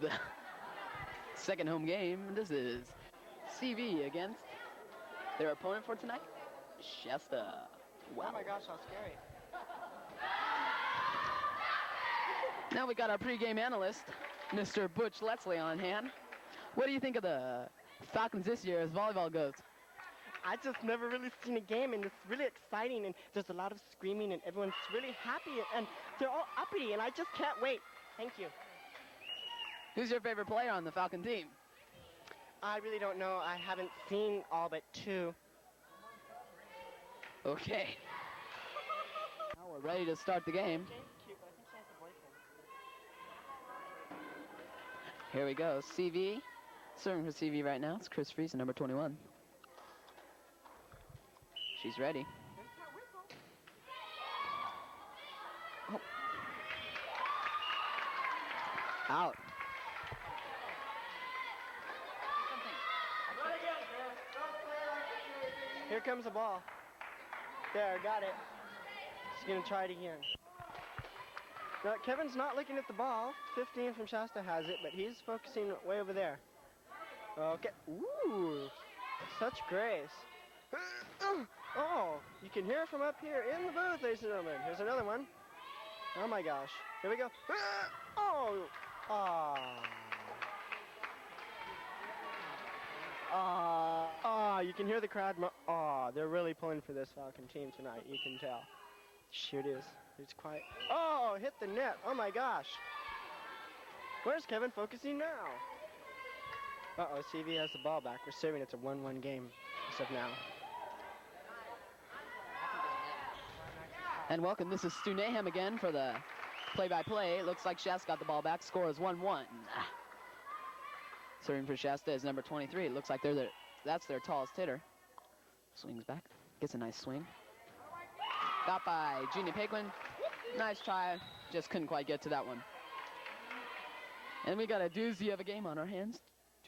the second home game. This is CV against their opponent for tonight, Shasta. Wow. Oh my gosh, how scary. Now we got our pregame analyst, Mr. Butch Leslie, on hand. What do you think of the Falcons this year as volleyball goes? I just never really seen a game, and it's really exciting, and there's a lot of screaming, and everyone's really happy, and they're all uppity, and I just can't wait. Thank you. Who's your favorite player on the Falcon team? I really don't know. I haven't seen all but two. Okay. Now we're ready to start the game. Here we go. CV. Serving for CV right now. It's Chris Friesen, number 21. She's ready. Oh. Out. Here comes the ball. There, got it. She's going to try it again. Now, Kevin's not looking at the ball. 15 from Shasta has it, but he's focusing way over there. Okay. Ooh, such grace. Oh, you can hear from up here in the booth, ladies and gentlemen. Here's another one. Oh my gosh. Here we go. Oh. You can hear the crowd. They're really pulling for this Falcon team tonight. You can tell. Sure it is. It's quiet. Oh, hit the net. Oh my gosh. Where's Kevin focusing now? Uh-oh, CV has the ball back. We're serving. It's a 1-1 game as of now. And welcome, this is Stu Naham again for the play-by-play. It looks like Shasta got the ball back. Score is 1-1. Serving for Shasta is number 23. It looks like that's their tallest hitter. Swings back. Gets a nice swing. Got by Gina Paquin. Nice try. Just couldn't quite get to that one. And we got a doozy of a game on our hands.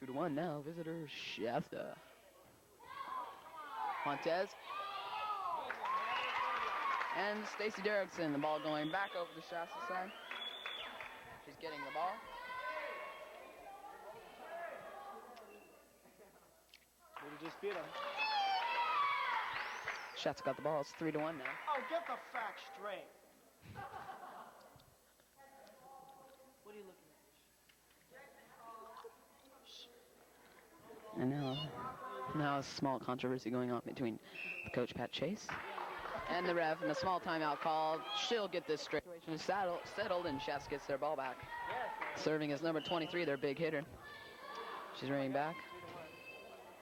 2-1 now. Visitor Shasta. Montez. And Stacy Derrickson, the ball going back over the Shasta side. She's getting the ball. We just beat him. Shasta got the ball. It's 3-1 now. Oh, get the facts straight. What are you looking at? And now a small controversy going on between Coach Pat Chase and the ref, and a small timeout called. She'll get this straight. Settled, and Shasta gets their ball back. Serving is number 23, their big hitter. She's running back.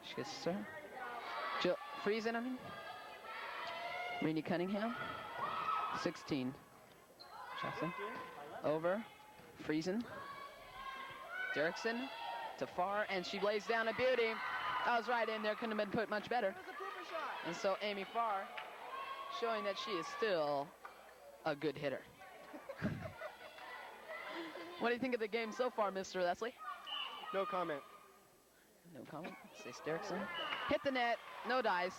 She gets the serve. Jill Friesen, Renee Cunningham. 16. Shasta. Over. Friesen. Derrickson to far, and she lays down a beauty. That was right in there. Couldn't have been put much better. And so Amy Farr showing that she is still a good hitter. What do you think of the game so far, Mr. Leslie? No comment. No comment. Stacy Derrickson. Hit the net. No dice.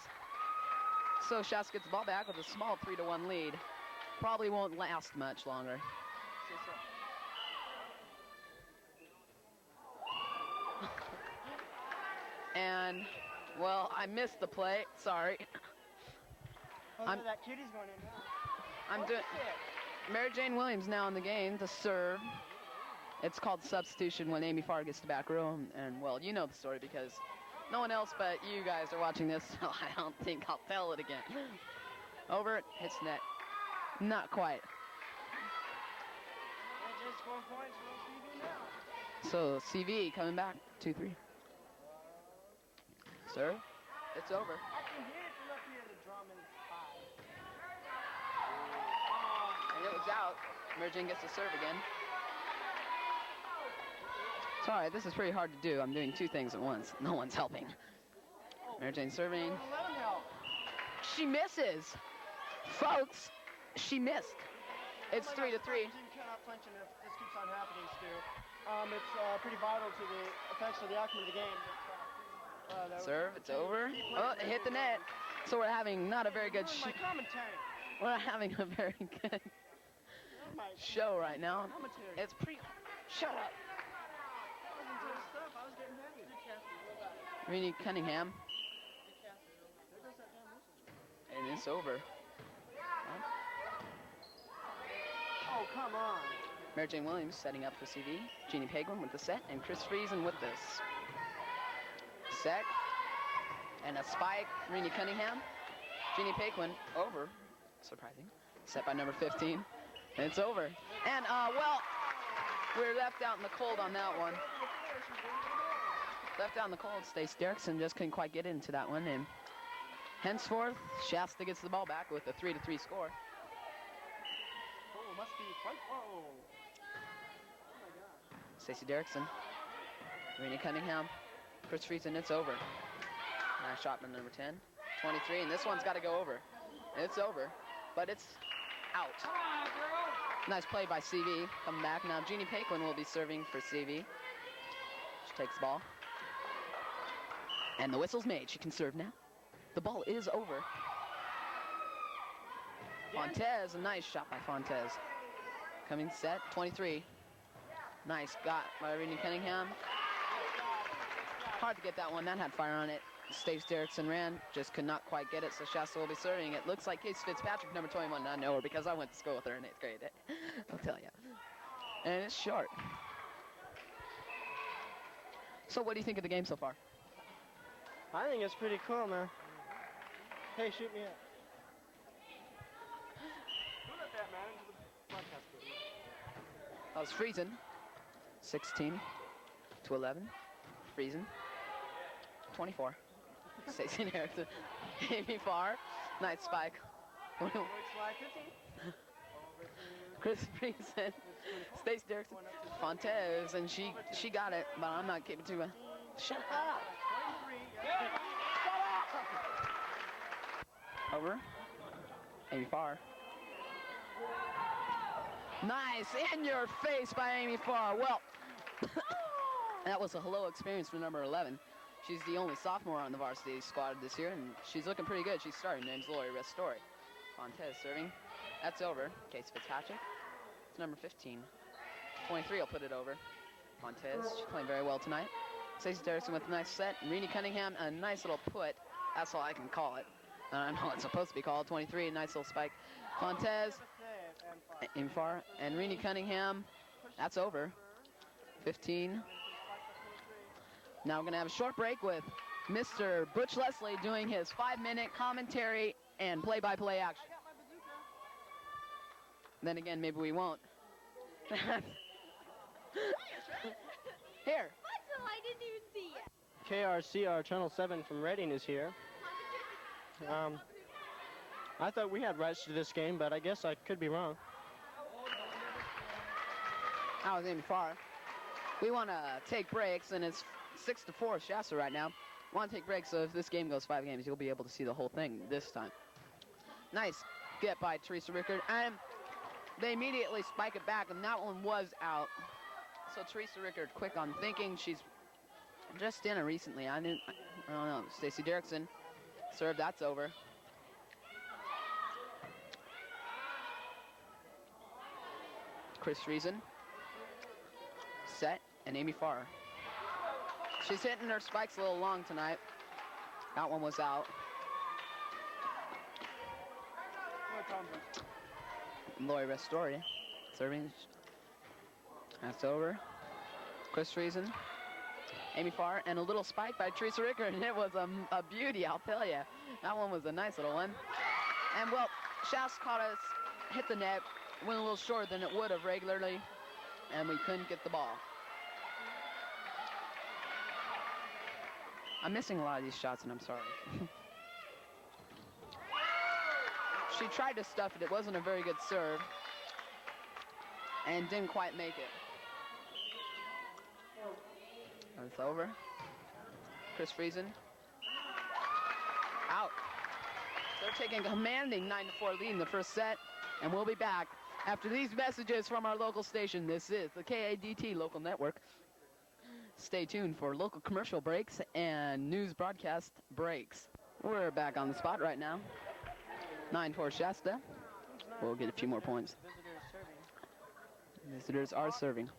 So Shasta gets the ball back with a small 3-1 lead. Probably won't last much longer. And, well, I missed the play. Sorry. That cutie's going in now. I'm doing. Mary Jane Williams now in the game to serve. It's called substitution when Amy Farr gets to back row. And, well, you know the story because no one else but you guys are watching this, so I don't think I'll tell it again. Over it, hits net. Not quite. So CV coming back, 2-3. Serve. It's over. I can hear it from up here, the drum and And it was out. Mary Jane gets to serve again. Sorry, this is pretty hard to do. I'm doing two things at once. No one's helping. Mary Jane serving. She misses. Folks, she missed. It's 3-3. This keeps on happening, Stu. It's pretty vital to the effects of the outcome of the game. Serve, it's over. Oh, it hit the net. So we're having not a very good we're having a very good show right now. It's pretty. Shut up. Rini Cunningham. And it's over. Oh, come on. Mary Jane Williams setting up for CV. Jeannie Pegwin with the set, and Chris Friesen with this. Set. And a spike. Rini Cunningham. Jeannie Pegwin over. Surprising. Set by number 15. And it's over. And, well, we're left out in the cold on that one. Left out in the cold. Stace Derrickson just couldn't quite get into that one. And henceforth, Shasta gets the ball back with a 3-3 score. Oh, must be front. Oh. Stacey Derrickson, Rini Cunningham, Chris Friesen, it's over. Nice shot from number 10, 23, and this one's got to go over. It's over, but it's out. Nice play by CV, coming back. Now Jeannie Paquin will be serving for CV. She takes the ball. And the whistle's made. She can serve now. The ball is over. Fontes, a nice shot by Fontes. Coming set, 23. Nice got by Rini Cunningham. Hard to get that one. That had fire on it. Stace Derrickson ran, just could not quite get it, so Shasta will be serving. It looks like Casey Fitzpatrick, number 21. I know her because I went to school with her in 8th grade. I'll tell you. And it's short. So what do you think of the game so far? I think it's pretty cool, man. Hey, shoot me up. Who let that man into the broadcast booth? That was Friesen. 16 to 11. Friesen. 24. Stacey Derrickson. Amy Farr. Nice spike. Chris Friesen. Stace Derrickson. Fontes, and she got it, but I'm not keeping too much. Shut up. Over. Amy Farr. Nice, in your face by Amy Farr. Well, that was a hello experience for number 11. She's the only sophomore on the varsity squad this year, and she's looking pretty good. She's starting. Name's Lori Restori. Fontes serving. That's over. Case Fitzpatrick. It's number 15. 23 will put it over. Fontes, she's playing very well tonight. Stacey Derrickson with a nice set. Rini Cunningham, a nice little put. That's all I can call it. I know it's supposed to be called. 23, nice little spike. Fontes, Infar, and Rini Cunningham. That's over. 15. Now we're going to have a short break with Mr. Butch Leslie doing his 5-minute commentary and play-by-play action. Then again, maybe we won't. Here. I didn't even see it. KRCR Channel 7 from Reading is here. I thought we had rights to this game, but I guess I could be wrong. That was Amy Farr. We want to take breaks, and it's 6-4 Shasta right now. We want to take breaks, so if this game goes 5 games, you'll be able to see the whole thing this time. Nice get by Teresa Rickard, and they immediately spike it back, and that one was out. So Teresa Rickard, quick on thinking. She's just in it recently. I don't know. Stacey Derrickson serve. That's over. Chris Friesen. Set. And Amy Farr. She's hitting her spikes a little long tonight. That one was out. Lori Restori serving. That's over. Chris Friesen. Amy Farr, and a little spike by Teresa Rickard, and it was a beauty, I'll tell you. That one was a nice little one. And, well, Shasta caught us, hit the net, went a little shorter than it would have regularly, and we couldn't get the ball. I'm missing a lot of these shots, and I'm sorry. She tried to stuff it. It wasn't a very good serve, and didn't quite make it. It's over. Chris Friesen. Out. They're taking a commanding 9-4 lead in the first set, and we'll be back after these messages from our local station. This is the KADT local network. Stay tuned for local commercial breaks and news broadcast breaks. We're back on the spot right now. 9-4 Shasta. We'll get a few more points. Visitors are serving.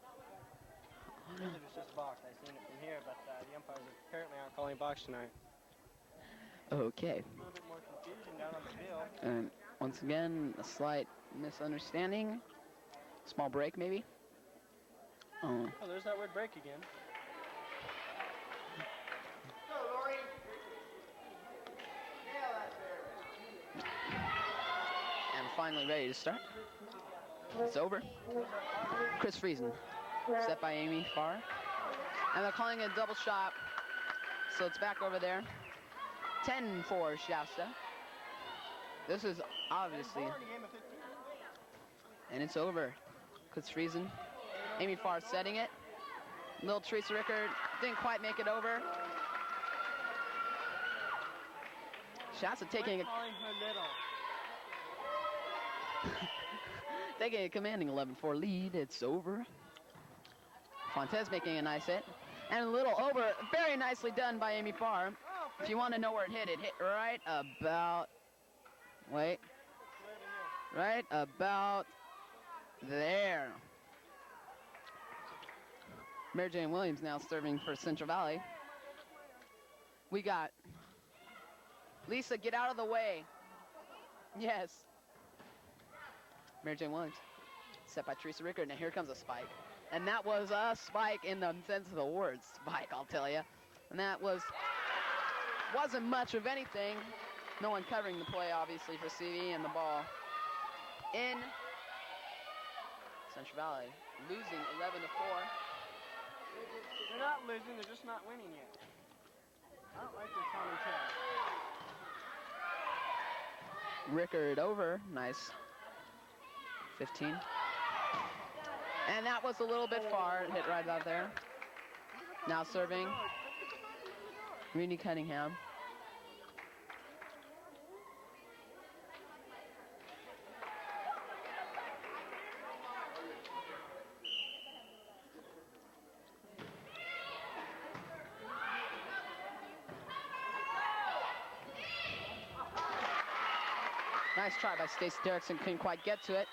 I guess it was just box. I seen it from here, but the umpires apparently aren't calling box tonight. Okay. A little bit more confusion down on the field. And once again, a slight misunderstanding. Small break, maybe. Oh, there's that word break again. And finally ready to start. It's over. Chris Friesen, set by Amy Farr. And they're calling it a double shot. So it's back over there. 10 for Shasta. This is obviously, and it's over. Chris Friesen. Amy Farr setting it. Little Teresa Rickard didn't quite make it over. Shasta taking it. Taking a commanding 11-4 lead. It's over. Fontes making a nice hit. And a little over. Very nicely done by Amy Farr. If you want to know where it hit right about, wait, right about there. Mary Jane Williams now serving for Central Valley. We got Lisa, get out of the way. Yes. Mary Jane Williams, set by Teresa Rickard, and here comes a spike. And that was a spike in the sense of the word spike, I'll tell you. And that wasn't much of anything. No one covering the play, obviously, for CV, and the ball in Central Valley, losing 11-4. They're not losing, they're just not winning yet. I don't like their commentary. Rickard over, nice. 15. And that was a little bit far, hit right out there. Now serving, Renee Cunningham. Nice try by Stacey Derrickson, couldn't quite get to it.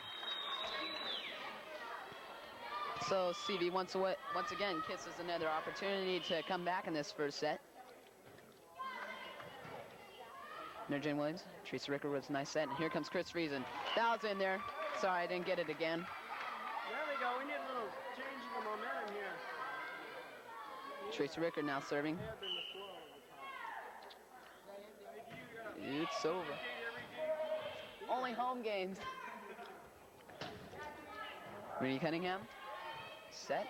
So CV once again kisses another opportunity to come back in this first set. Mary Jane Williams, Teresa Rickard was a nice set, and here comes Chris Friesen. That was in there. Sorry, I didn't get it again. There we go, we need a little change in the momentum here. Teresa Rickard now serving. It's over. Only home games. Renee Cunningham, set.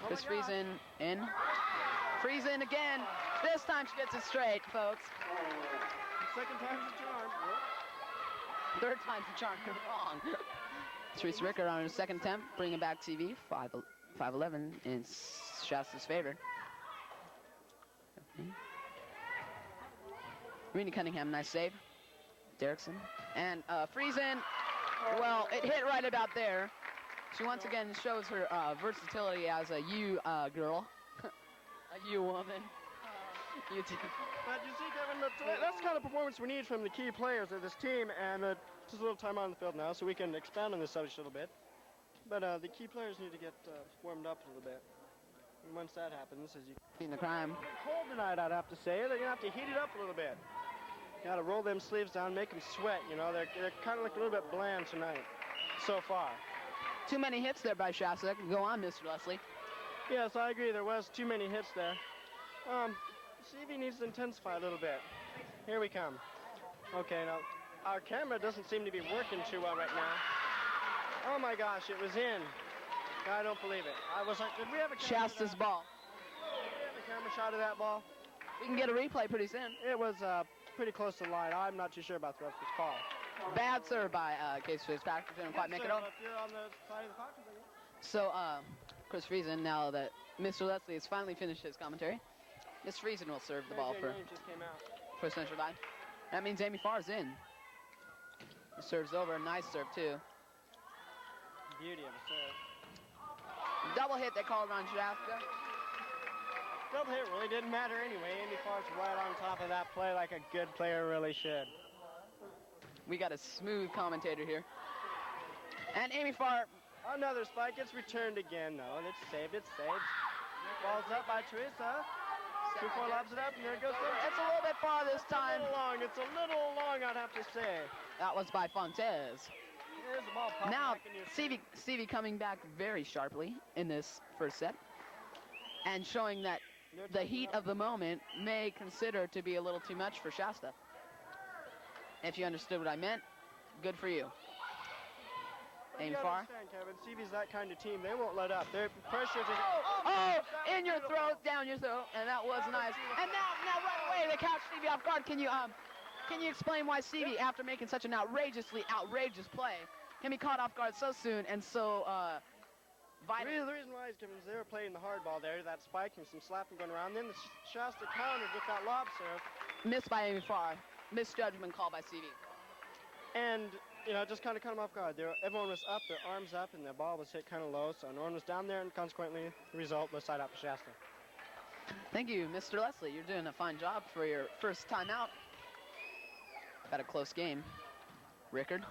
Chris Friesen in. Friesen again. This time she gets it straight, folks. Second time's the charm. Third time's the charm. You're wrong. Teresa Rickard on her second attempt, bringing back TV. 5-11 in Shasta's favor. Renee Cunningham, nice save. Derrickson. And Friesen, well, it hit right about there. She once again shows her versatility as a U girl. A U woman. You too. But you see, Kevin, that's the kind of performance we need from the key players of this team, and just a little time on the field now, so we can expand on this subject a little bit. But the key players need to get warmed up a little bit. And once that happens, as you see the crime. Cold tonight, I'd have to say. They're gonna have to heat it up a little bit. Got to roll them sleeves down, make them sweat. You know, they're kind of like a little bit bland tonight, so far. Too many hits there by Shasta. Go on, Mr. Leslie. Yes, I agree. There was too many hits there. CV needs to intensify a little bit. Here we come. Okay, now, our camera doesn't seem to be working too well right now. Oh my gosh, it was in. I don't believe it. I was like, did we have a camera? Shasta's ball. Did we have a camera shot of that ball? We can get a replay pretty soon. It was pretty close to the line. I'm not too sure about the referee's call. Bad serve by Case Fitzpatrick. Didn't quite make it over. If you're on the side of the Foxes, I guess. So, Chris Friesen, now that Mr. Leslie has finally finished his commentary, Miss Friesen will serve the ball for Central Valley. That means Amy Farr's in. The serve's over. Nice serve, too. Beauty of a serve. Double hit they called on Shasta. Double hit really didn't matter anyway. Amy Farr's right on top of that play like a good player really should. We got a smooth commentator here. And Amy Farr. Another spike. It's returned again. No, it's saved. It's saved. Ball's up by Teresa. 2-4 lobs it up, and there it goes. It's a little bit far this time. It's a little long, I'd have to say. That was by Fontes. There's the ball popping Now, back in your Stevie coming back very sharply in this first set and showing that the heat of the moment may consider to be a little too much for Shasta. If you understood what I meant, good for you. Aim far. Understand, Kevin. CV's that kind of team. They won't let up. Their pressure just... Oh, in your throat, down your throat, and that was nice. And now right away they catch Stevie off guard. Can you explain why Stevie, after making such an outrageous play, can be caught off guard so soon and so vital? The reason why is, Kevin, is they were playing the hard ball there, that spike and some slapping going around. Then the Shasta countered with that lob serve. Missed by Amy Farr. Misjudgment called by Stevie. And, you know, just kind of caught them off guard. Everyone was up, their arms up, and the ball was hit kind of low. So Norton was down there, and consequently, the result was side out to Shasta. Thank you, Mr. Leslie. You're doing a fine job for your first time out. Had a close game. Rickard.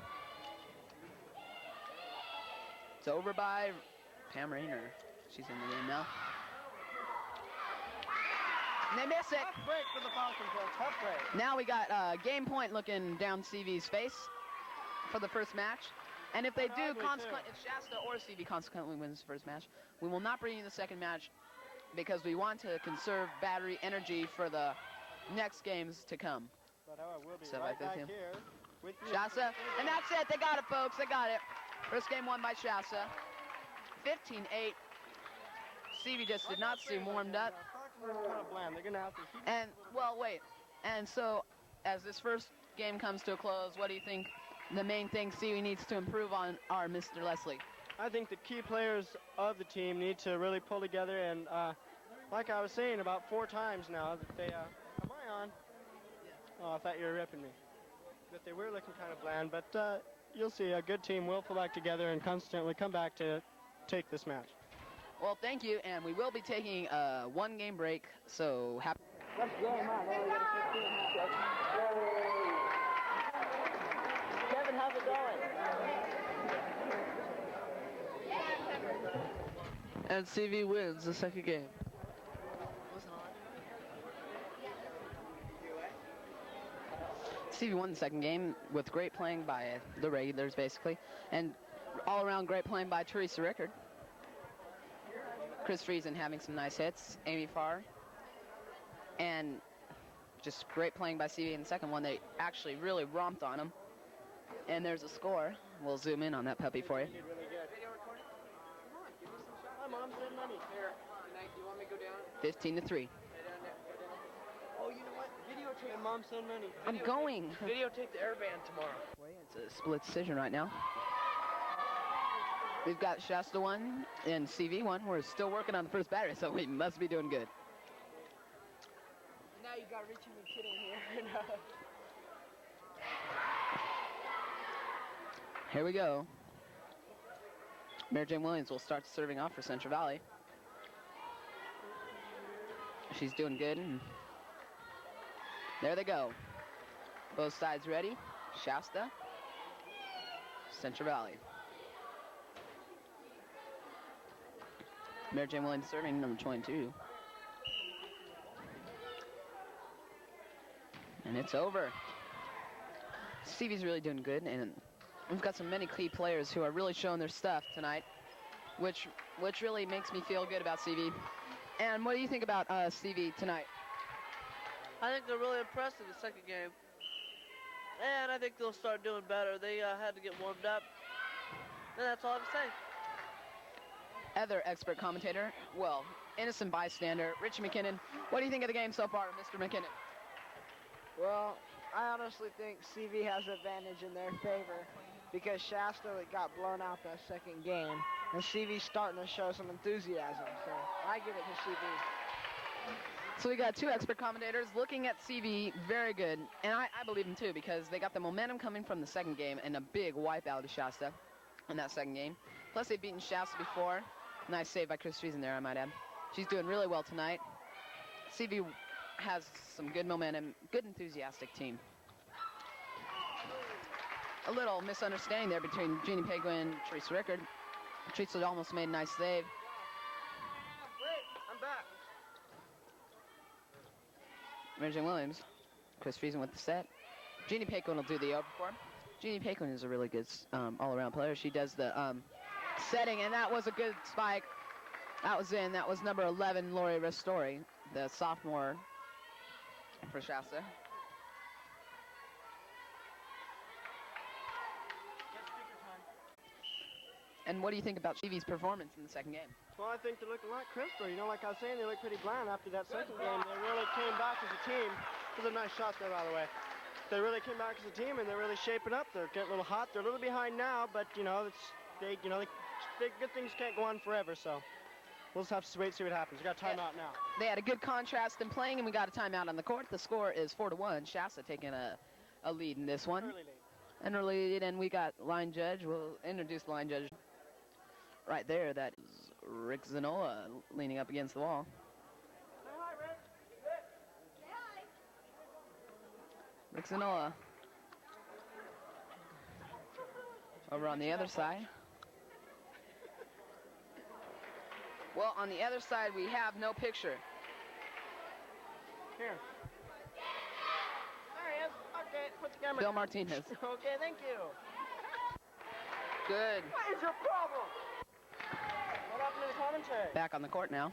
It's over by Pam Rayner. She's in the game now. And they miss it. Tough break for the Falcons, though. Tough break. Now we got game point looking down CV's face for the first match. And if they do, if Shasta or CV consequently wins the first match, we will not bring you the second match because we want to conserve battery energy for the next games to come. But I will be So right back him. here with you. Shasta, and that's it. They got it, folks. They got it. First game won by Shasta. 15-8. CV just did not seem warmed up. Kind of bland. They're gonna have to heat And, well, wait. And so, as this first game comes to a close, what do you think the main thing CV needs to improve on are, Mr. Leslie? I think the key players of the team need to really pull together and, like I was saying about 4 times now, that they, am I on? Oh, I thought you were ripping me. That they were looking kind of bland, but you'll see a good team will pull back together and constantly come back to take this match. Well, thank you, and we will be taking a 1-game break, so happy. Kevin, how's it going? And CV wins the second game. CV won the second game with great playing by the regulars, basically, and all-around great playing by Teresa Rickard. Chris Friesen having some nice hits, Amy Farr, and just great playing by CV in the second one. They actually really romped on him. And there's a score. We'll zoom in on that puppy for you. Did really good. Video recording? Come on, give me some shots. My mom said money. Here, do you want me to go down? 15-3. Oh, you know what? Videotape. My mom said money. I'm going. Videotape the airband tomorrow. It's a split decision right now. We've got Shasta 1 and CV 1. We're still working on the first battery, so we must be doing good. Now you got Richie McKinnon here. Here we go. Mary Jane Williams will start serving off for Central Valley. She's doing good. And there they go. Both sides ready. Shasta, Central Valley. Mary Jane Williams serving, number 22. And it's over. Stevie's really doing good, and we've got so many key players who are really showing their stuff tonight, which really makes me feel good about Stevie. And what do you think about Stevie tonight? I think they're really impressed in the second game. And I think they'll start doing better. They had to get warmed up. And that's all I'm saying. Other expert commentator, well, innocent bystander, Richie McKinnon. What do you think of the game so far, Mr. McKinnon? Well, I honestly think CV has advantage in their favor because Shasta got blown out that second game, and CV's starting to show some enthusiasm, so I give it to CV. So we got 2 expert commentators looking at CV very good, and I believe them too because they got the momentum coming from the second game and a big wipeout of Shasta in that second game. Plus they've beaten Shasta before. Nice save by Chris Friesen there, I might add. She's doing really well tonight. CV has some good momentum, good enthusiastic team. A little misunderstanding there between Jeannie Pegwin and Teresa Rickard. Teresa almost made a nice save. Wait, I'm back. Mary Jane Williams. Chris Friesen with the set. Jeannie Paquin will do the over for him. Jeannie Paquin is a really good all-around player. She does the setting, and that was a good spike. That was in. That was number 11, Lori Ristori, the sophomore for Shasta. And what do you think about CV's performance in the second game? Well, I think they look a lot crisper. You know, like I was saying, they look pretty bland after that second game. They really came back as a team. It was a nice shot there, by the way. They really came back as a team, and they're really shaping up. They're getting a little hot. They're a little behind now, but you know, good things can't go on forever. So we'll just have to wait and see what happens. We got a timeout now. They had a good contrast in playing, and we got a timeout on the court. The score is 4-1. Shasta taking a lead in this one. An early lead, and we got line judge. We'll introduce the line judge. Right there, that is Rick Zanola leaning up against the wall. Rick Zanola. Over on the other side. Well, on the other side, we have no picture. Here. There he is. Okay, put the camera Bill down. Martinez. Okay, thank you. Good. What is your problem? What happened to the commentary? Back on the court now.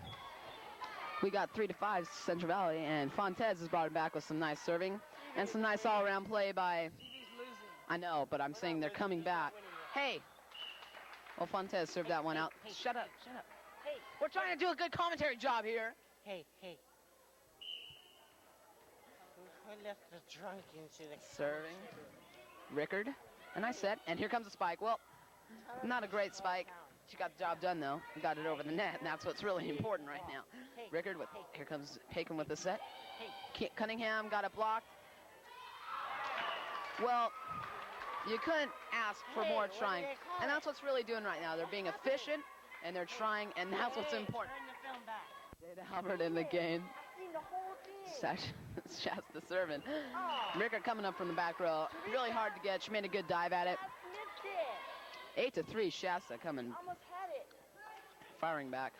We got 3-5 Central Valley, and Fontez has brought it back with some nice serving and some nice all-around play by... I know, but I'm saying they're coming back. Hey! Well, Fontez served that one out. Shut up, shut up. Hey. We're trying to do a good commentary job here. Hey. Who left the drunk into the... Serving. Rickard. A nice set, and here comes a spike. Well, not a great spike. She got the job done, though. Got it over the net, and that's what's really important right now. Rickard with, here comes Paquin with the set. Cunningham got it blocked. Well, you couldn't ask for more trying, and that's what's really doing right now. They're being efficient, and they're trying, and that's what's important. Jada Albert in the game. Shasta serving. Rickard coming up from the back row. Really hard to get. She made a good dive at it. 8-3, Shasta coming. Almost had it. Firing back.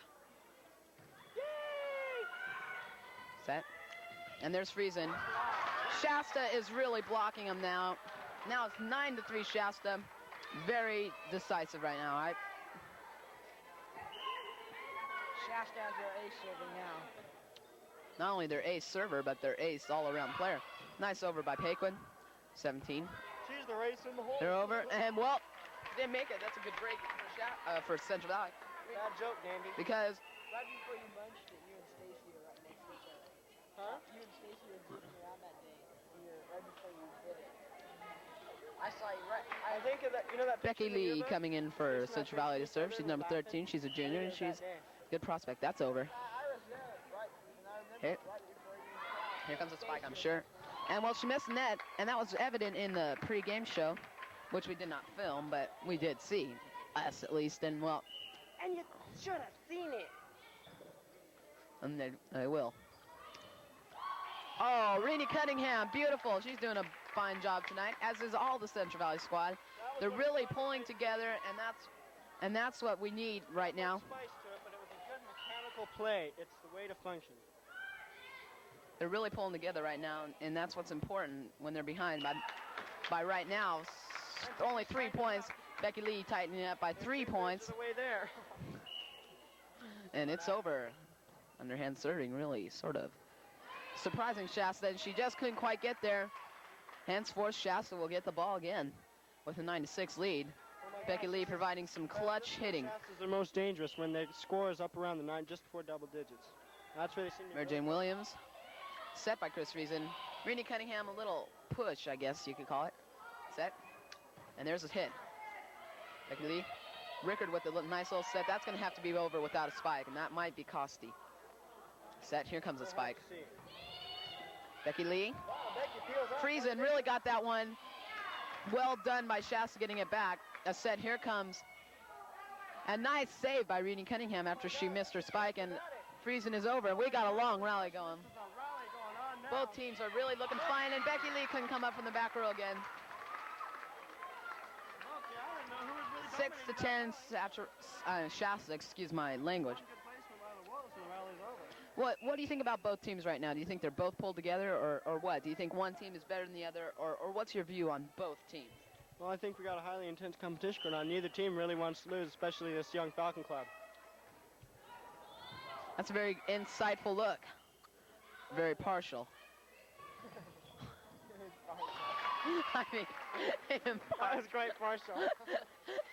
Set. And there's Friesen. Shasta is really blocking him now. Now it's 9-3 Shasta. Very decisive right now, right? Shasta has their ace serving now. Not only their ace server, but their ace all-around player. Nice over by Paquin. 17. She's the race in the hole. They're over, and well, didn't make it. That's a good break for Central Valley. Bad joke, Danby. Because Right before you munched it, you and Stacy were right next to each other. Huh? You and Stacy were joking around that day. Right before you did it. I saw you right. I think of that. You know that Becky picture in the Lee yearbook? coming in for Central Valley to serve. She's number 13. She's a junior, and she's a good prospect. That's over. I was there, right? And I remember Hit. right before you Here comes a spike, I'm sure. And well, she missed the net, and that was evident in the pre-game show, which we did not film, but we did see, us at least, and well, And you should have seen it. and they will. Oh, Renee Cunningham, beautiful. She's doing a fine job tonight, as is all the Central Valley squad. They're really pulling together, and that's what we need right now. Spice to it, but it was a good mechanical play. It's the way to function. They're really pulling together right now, and that's what's important when they're behind. By right now, only 3 points. Becky Lee tightening up by 3 points. The way there. And it's over. Underhand serving, really sort of surprising Shasta, and she just couldn't quite get there. Henceforth, Shasta will get the ball again with a 9-6 lead. Becky Lee providing some clutch hitting. Shasta's the most dangerous when the score is up around the 9, just before double digits. That's where they seem to Mary go. Jane Williams, set by Chris Friesen. Renee Cunningham, a little push, I guess you could call it. Set, and there's a hit. Becky Lee, Rickard with a nice little set. That's going to have to be over without a spike, and that might be costly. Set, here comes a spike. Becky Lee. Wow, Becky peels off. Friesen really got that one. Well done by Shasta getting it back. A set, here comes. A nice save by Renee Cunningham after she missed her spike, and Friesen is over. We got a long rally going. There's a rally going on now. Both teams are really looking fine, and Becky Lee couldn't come up from the back row again. Okay, I don't know who was really 6-10 Shasta, excuse my language. Good placement by the Wolves, and the rally's over. What do you think about both teams right now? Do you think they're both pulled together, or what? Do you think one team is better than the other, or what's your view on both teams? Well, I think we got a highly intense competition going on. Neither team really wants to lose, especially this young Falcon Club. That's a very insightful look. Very partial. I mean, That was quite partial.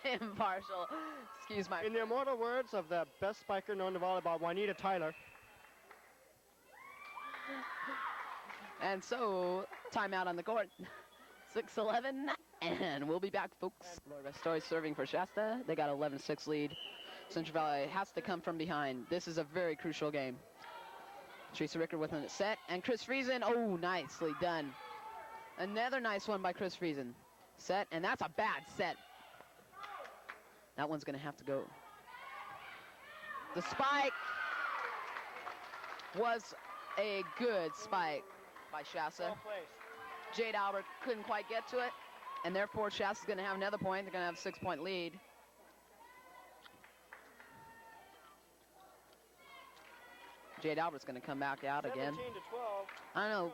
impartial. Excuse my. In the immortal words of the best spiker known to volleyball, Juanita Tyler. And so, timeout on the court. 6-11, and we'll be back, folks. Laura Story serving for Shasta. They got 11-6 lead. Central Valley has to come from behind. This is a very crucial game. Teresa Ricker with a set, and Chris Friesen. Oh, nicely done. Another nice one by Chris Friesen. Set, and that's a bad set. That one's going to have to go. The spike was a good spike by Shasta. Well placed. Jade Albert couldn't quite get to it, and therefore Shasta's going to have another point. They're going to have a 6-point lead. Jade Albert's going to come back out again. 17 to 12. I don't know.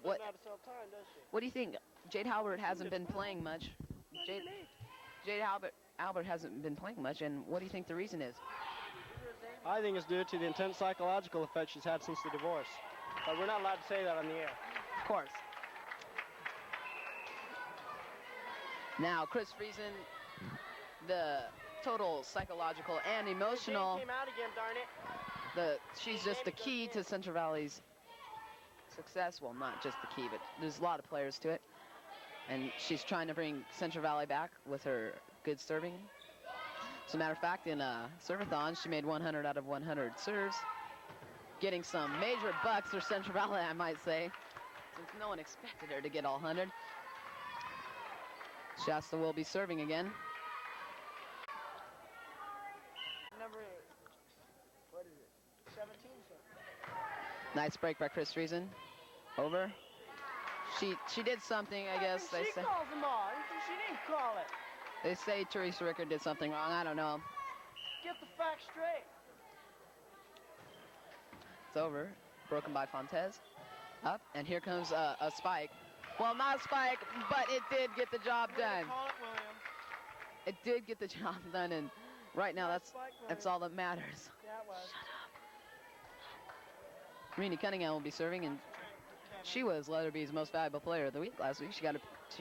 What Do you think? Jade Albert hasn't been playing much. Jade Albert hasn't been playing much, and what do you think the reason is? I think it's due to the intense psychological effect she's had since the divorce. But we're not allowed to say that on the air. Of course. Now, Chris Friesen, the total psychological and emotional. Came out again, darn it. She's just the key to Central Valley's success. Well, not just the key, but there's a lot of players to it. And she's trying to bring Central Valley back with her good serving. As a matter of fact, in a serve-a-thon, she made 100 out of 100 serves. Getting some major bucks for Central Valley, I might say, since no one expected her to get all 100. Shasta will be serving again. Number, what is it? 17. Nice break by Chris Friesen. Over. She did something, I guess. They say. calls them all. She didn't call it. They say Teresa Ricker did something wrong. I don't know. Get the facts straight. It's over. Broken by Fontes. Up, and here comes a spike. Well, not a spike, but it did get the job done. Call it, William. It did get the job done, and right now that's all that matters. Yeah, it was. Renee Cunningham will be serving, and she was Leatherby's most valuable player of the week last week. She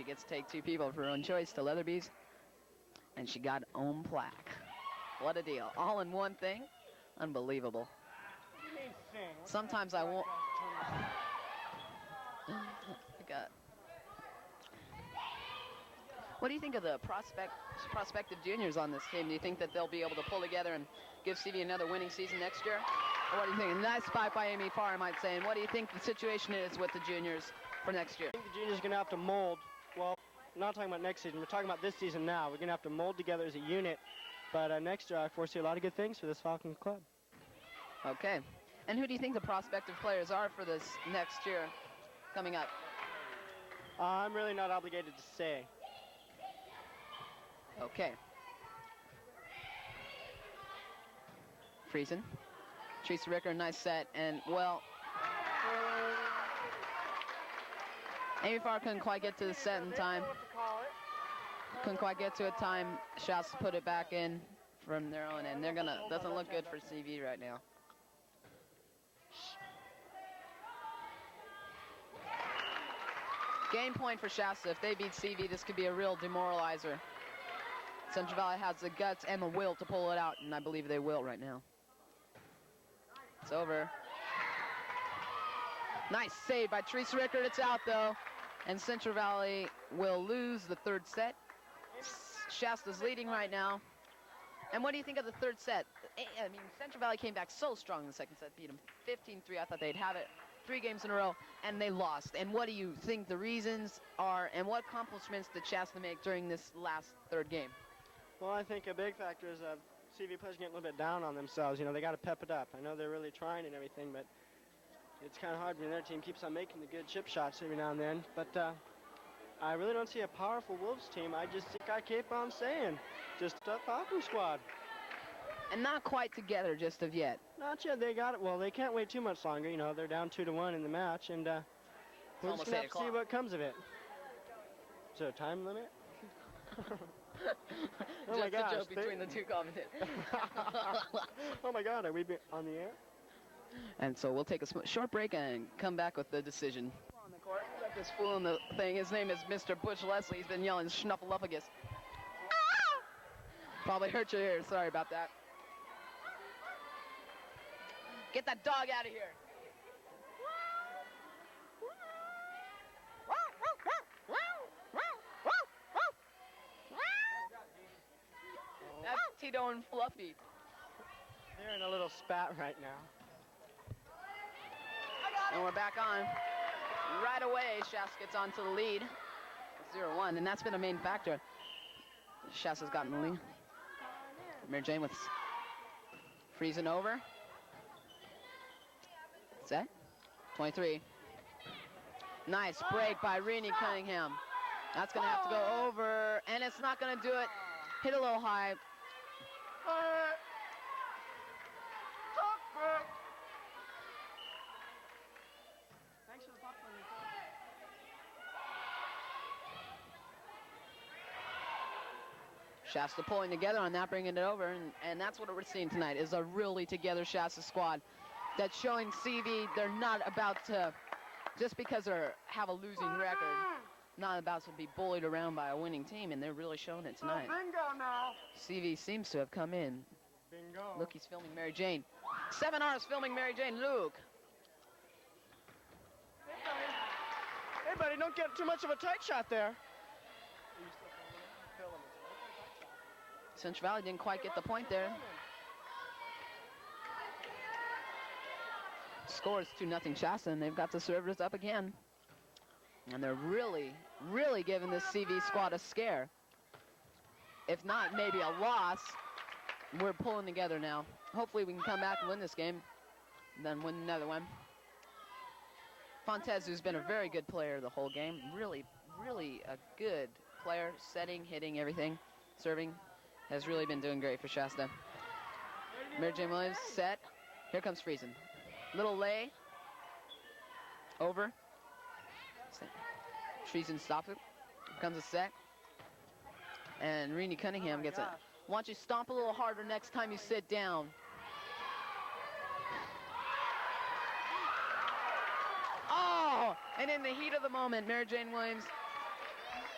gets to take 2 people of her own choice to Leatherby's, and she got own plaque. What a deal! All in one thing, unbelievable. Sometimes I won't. What do you think of the prospective juniors on this team? Do you think that they'll be able to pull together and give CV another winning season next year? Or what do you think? Nice spike by Amy Farr, I might say. And what do you think the situation is with the juniors for next year? I think the juniors are going to have to mold. Well, we're not talking about next season. We're talking about this season now. We're going to have to mold together as a unit. But next year, I foresee a lot of good things for this Falcon club. Okay. And who do you think the prospective players are for this next year coming up? I'm really not obligated to say. Okay. Friesen. Teresa Ricker, nice set, and well, Amy Farr couldn't quite get to the set in time. Couldn't quite get to it time. Shots to put it back in from their own end. Doesn't look good for CV right now. Game point for Shasta. If they beat CV, this could be a real demoralizer. Central Valley has the guts and the will to pull it out, and I believe they will right now. It's over. Nice save by Teresa Ricker. It's out, though. And Central Valley will lose the third set. Shasta's leading right now. And what do you think of the third set? I mean, Central Valley came back so strong in the second set, beat them 15-3. I thought they'd have it 3 games in a row, and they lost. And what do you think the reasons are, and what accomplishments did Shasta make during this last third game? Well, I think a big factor is CV players getting a little bit down on themselves. You know, they got to pep it up. I know they're really trying and everything, but it's kind of hard when their team keeps on making the good chip shots every now and then. But I really don't see a powerful Wolves team. I just think I keep on saying, just a Falcon squad. and not quite together just of yet. Not yet. They got it. Well, they can't wait too much longer. You know, they're down 2-1 in the match, and we're just almost gonna 8 have to see o'clock. what comes of it. Is there a time limit? Oh my Just gosh, a joke between the two commentators. Oh my God, are we on the air? And so we'll take a short break and come back with the decision. On the court, got this fool in the thing. His name is Mr. Butch Leslie. He's been yelling Snuffleupagus. Ah! Probably hurt your ears. Sorry about that. Get that dog out of here. That's Tito and Fluffy. They're in a little spat right now. And we're back on. Right away, Shasta gets onto the lead. 0-1, and that's been a main factor. Shasta's gotten the lead. Mary Jane with freezing over. Set. 23. Nice break by Renee Cunningham. That's going to have to go over, and it's not going to do it. Hit a little high. Thanks for the popcorn. Shasta pulling together on that, bringing it over, and that's what we're seeing tonight is a really together Shasta squad that's showing CV they're not about to, just because they have a losing record, not about to be bullied around by a winning team, and they're really showing it tonight. Bingo now. CV seems to have come in. Bingo. Look, he's filming Mary Jane. 7R's filming Mary Jane. Luke. Hey, buddy, don't get too much of a tight shot there. Central Valley didn't quite get the point there. Score is 2-0 Shasta, and they've got the servers up again. And they're really, really giving this CV squad a scare. If not, maybe a loss. We're pulling together now. Hopefully we can come back and win this game, then win another one. Fontez, who's been a very good player the whole game, really, really a good player, setting, hitting, everything, serving, has really been doing great for Shasta. Mary Jane Williams set. Here comes Friesen. Little lay. Over. Friesen stops it. Comes a set. And Renee Cunningham gets it. Why don't you stomp a little harder next time you sit down? Oh! And in the heat of the moment, Mary Jane Williams,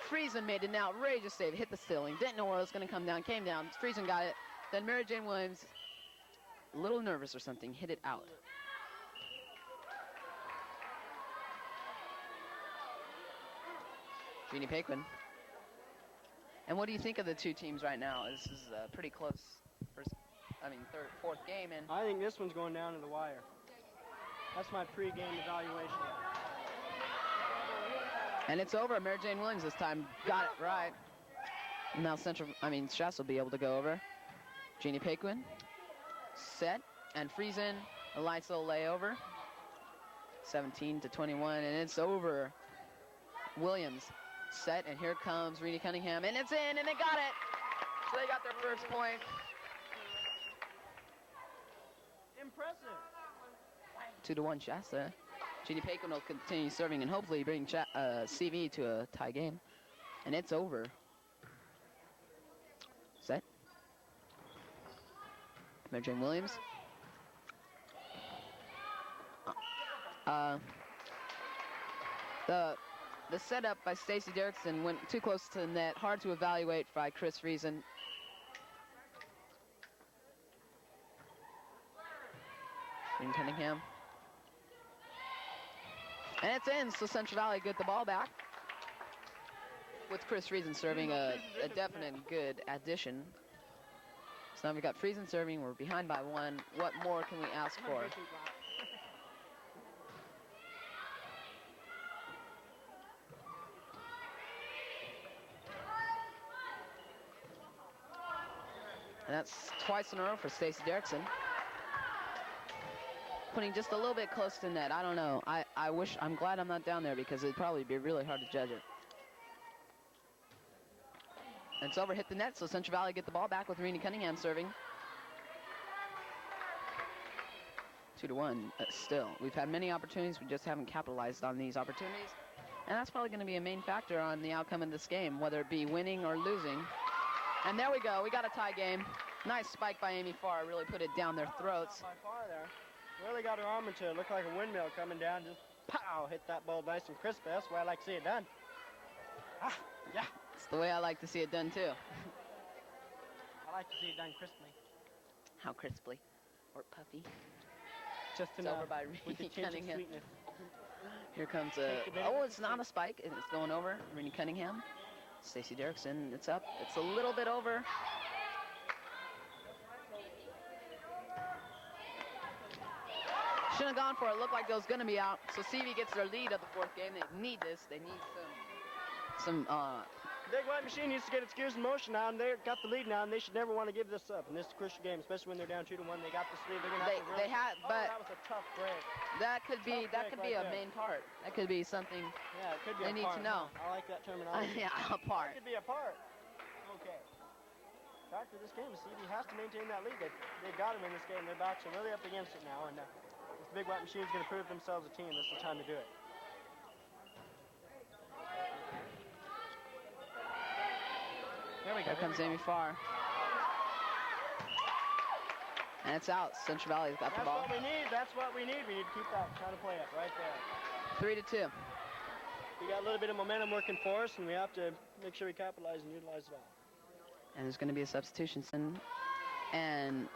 Friesen made an outrageous save, hit the ceiling, didn't know where it was going to come down, came down, Friesen got it, then Mary Jane Williams, a little nervous or something, hit it out. Jeannie Paquin. And what do you think of the two teams right now? This is a pretty close fourth game, and I think this one's going down to the wire. That's my pre-game evaluation. And it's over. Mary Jane Williams this time got it right. Now Shasta will be able to go over. Jeannie Paquin, set, and Friesen, a light little layover. 17-21, and it's over. Williams, set, and here comes Renee Cunningham, and it's in, and they got it. So they got their first point. Impressive. 2-1 Shasta. Jeannie Paquin will continue serving and hopefully bring CV to a tie game. And it's over. Set. Mary Jane Williams. The setup by Stacy Derrickson went too close to the net. Hard to evaluate by Chris Friesen. Renee Cunningham. And it's in, so Central Valley get the ball back. With Chris Friesen serving a definite good addition. So now we've got Friesen serving, we're behind by 1. What more can we ask for? And that's twice in a row for Stacy Derrickson. Putting just a little bit close to net. I don't know. I'm glad I'm not down there because it'd probably be really hard to judge it. And it's over, hit the net, so Central Valley get the ball back with Renee Cunningham serving. 2-1 still. We've had many opportunities. We just haven't capitalized on these opportunities. And that's probably going to be a main factor on the outcome of this game, whether it be winning or losing. And there we go. We got a tie game. Nice spike by Amy Farr. Really put it down their throats. By Farr there. Really got her arm into it. Looked like a windmill coming down. Just pow, hit that ball nice and crisp. That's the way I like to see it done. Ah, yeah. It's the way I like to see it done, too. I like to see it done crisply. How crisply? Or puffy? Just It's enough over by with the Renee tinge of Cunningham. sweetness. Here comes a... Oh, it's not a spike. It's going over. Renee Cunningham. Stacey Derrickson. It's up. It's a little bit over. Shouldn't have gone for it. Looked like it was going to be out. So CV gets their lead of the fourth game. They need this. They need some Big White Machine needs to get its gears in motion now, and they got the lead now, and they should never want to give this up. And this is a crucial game, especially when they're down 2-1. They got this lead. They're gonna have to really... They had, but that was a tough break. that could be Right a there. main part. That could be something Yeah, it could be they a need part. to know. I like that terminology. Yeah, a It part. could be a part. Okay. Back to this game, CV has to maintain that lead. They got him in this game. Their backs are really up against it now, and this Big White Machine is going to prove themselves a team. This is the time to do it. There we go. Here comes Amy Farr. And it's out. Central Valley's got the That's ball. what we need. That's what we need. We need to keep that kind of play up right there. 3-2. We got a little bit of momentum working for us, and we have to make sure we capitalize and utilize it all. And there's going to be a substitution soon. And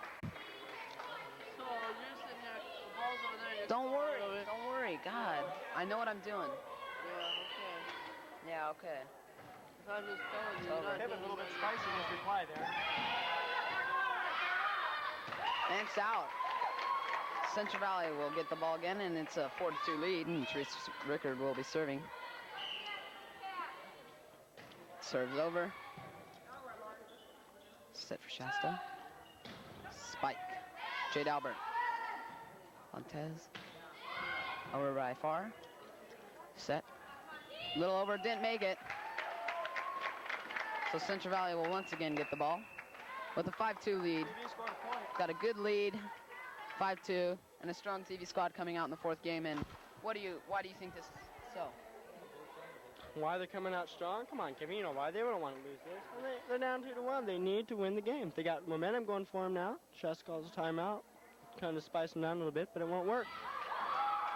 So you're sitting there, the ball's over there. You're don't worry. over it. Don't worry. God, I know what I'm doing. Yeah, okay. Yeah, okay. I'm just telling you. Over. You're not Kevin, a doing little bit it. spicy in his reply there. And it's out. Central Valley will get the ball again, and it's a 4-2 lead, and Teresa Rickard will be serving. Serves over. Set for Shasta. Spike. Jade Albert. Montez. Over by Farr. Set. Little over, didn't make it. So Central Valley will once again get the ball with a 5-2 lead. TV scored a point. Got a good lead, 5-2, and a strong TV squad coming out in the fourth game. And why do you think this is so? Why they're coming out strong? Come on, Kevin, you know why they don't want to lose this. Well, they're down 2-1. They need to win the game. They got momentum going for them now. Shasta calls a timeout. Kind of spice them down a little bit, but it won't work.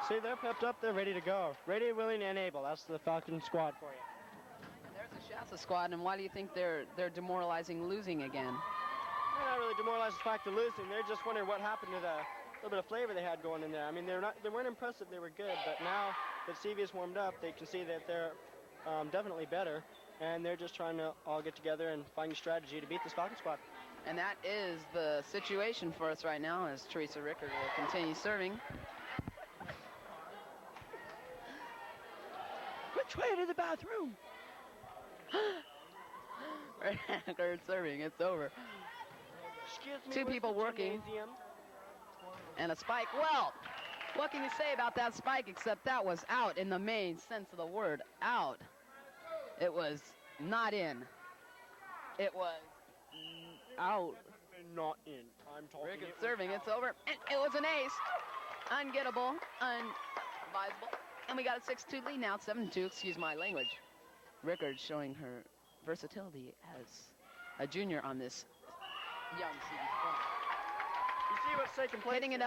See, they're pepped up. They're ready to go. Ready, willing, and able. That's the Falcon squad for you. And there's the Shasta squad, and why do you think they're demoralizing losing again? They're not really demoralized the fact of losing. They're just wondering what happened to the little bit of flavor they had going in there. I mean, they weren't impressive. They were good, but now that CV is warmed up, they can see that they're definitely better, and they're just trying to all get together and find a strategy to beat this Falcon squad. And that is the situation for us right now, as Teresa Rickard will continue serving. Which way to the bathroom? Rickard serving, it's over. Excuse me, Two where's people the working. gymnasium? And a spike. Well, what can you say about that spike except that was out in the main sense of the word. Out. It was not in. It was out. Not in. I'm talking. Rickard it was serving, out. it's over. And it was an ace. Ungettable, unadvisable. And we got a 6-2 lead now, 7-2, excuse my language. Rickard showing her versatility as a junior on this young CV squad. You see what's taking place? Hitting it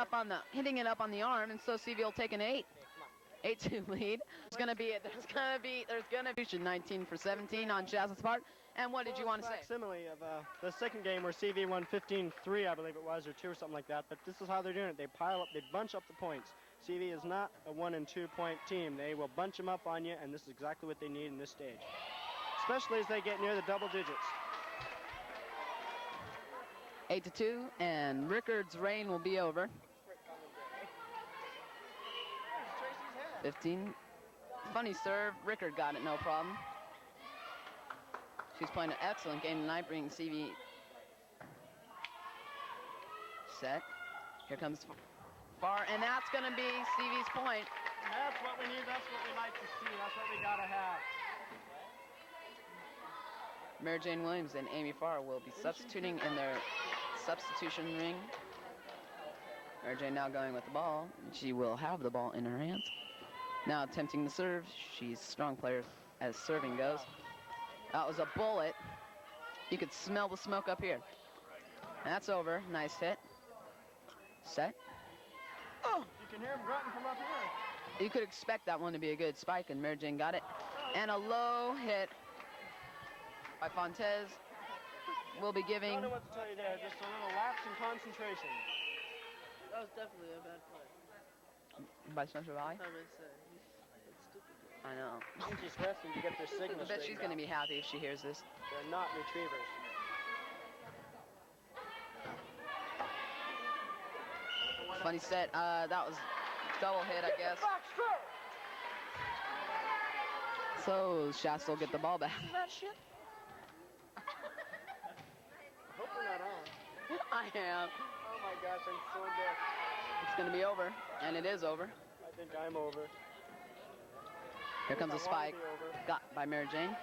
up on the arm, and so CV will take an 8-2 lead. There's gonna be 19 for 17 on Shasta's part. And what did you want to say? Facsimile of the second game where CV won 15-3, I believe it was, or 2 or something like that. But this is how they're doing it. They pile up, they bunch up the points. CV is not a 1- and 2-point team. They will bunch them up on you, and this is exactly what they need in this stage, especially as they get near the double digits. 8-2, and Rickard's reign will be over. 15. Funny serve. Rickard got it, no problem. She's playing an excellent game tonight, bringing CV set. Here comes Farr, and that's going to be CV's point. That's what we need. That's what we like to see. That's what we got to have. Mary Jane Williams and Amy Farr will be substituting in their substitution ring. Mary Jane now going with the ball. She will have the ball in her hands. Now attempting the serve. She's a strong player as serving goes. That was a bullet. You could smell the smoke up here. And that's over. Nice hit. Set. Oh, you can hear him grunting from up here. You could expect that one to be a good spike, and Mary Jane got it. And a low hit by Fontes. We'll be I giving... don't know what to tell you there. Just a little lapse in concentration. That was definitely a bad play. By Central Valley? I may say. That's stupid. I know. I think she's resting to get their signal I bet she's going to be happy if she hears this. They're not retrievers. Funny set. That was double hit, I guess. So Shasta will get the ball back. That shit? I hope we're not on. I am. Oh my gosh, I'm so dead. It's going to be over, and it is over. I think I'm over. Here comes I a wanna spike. be over. Got by Mary Jane.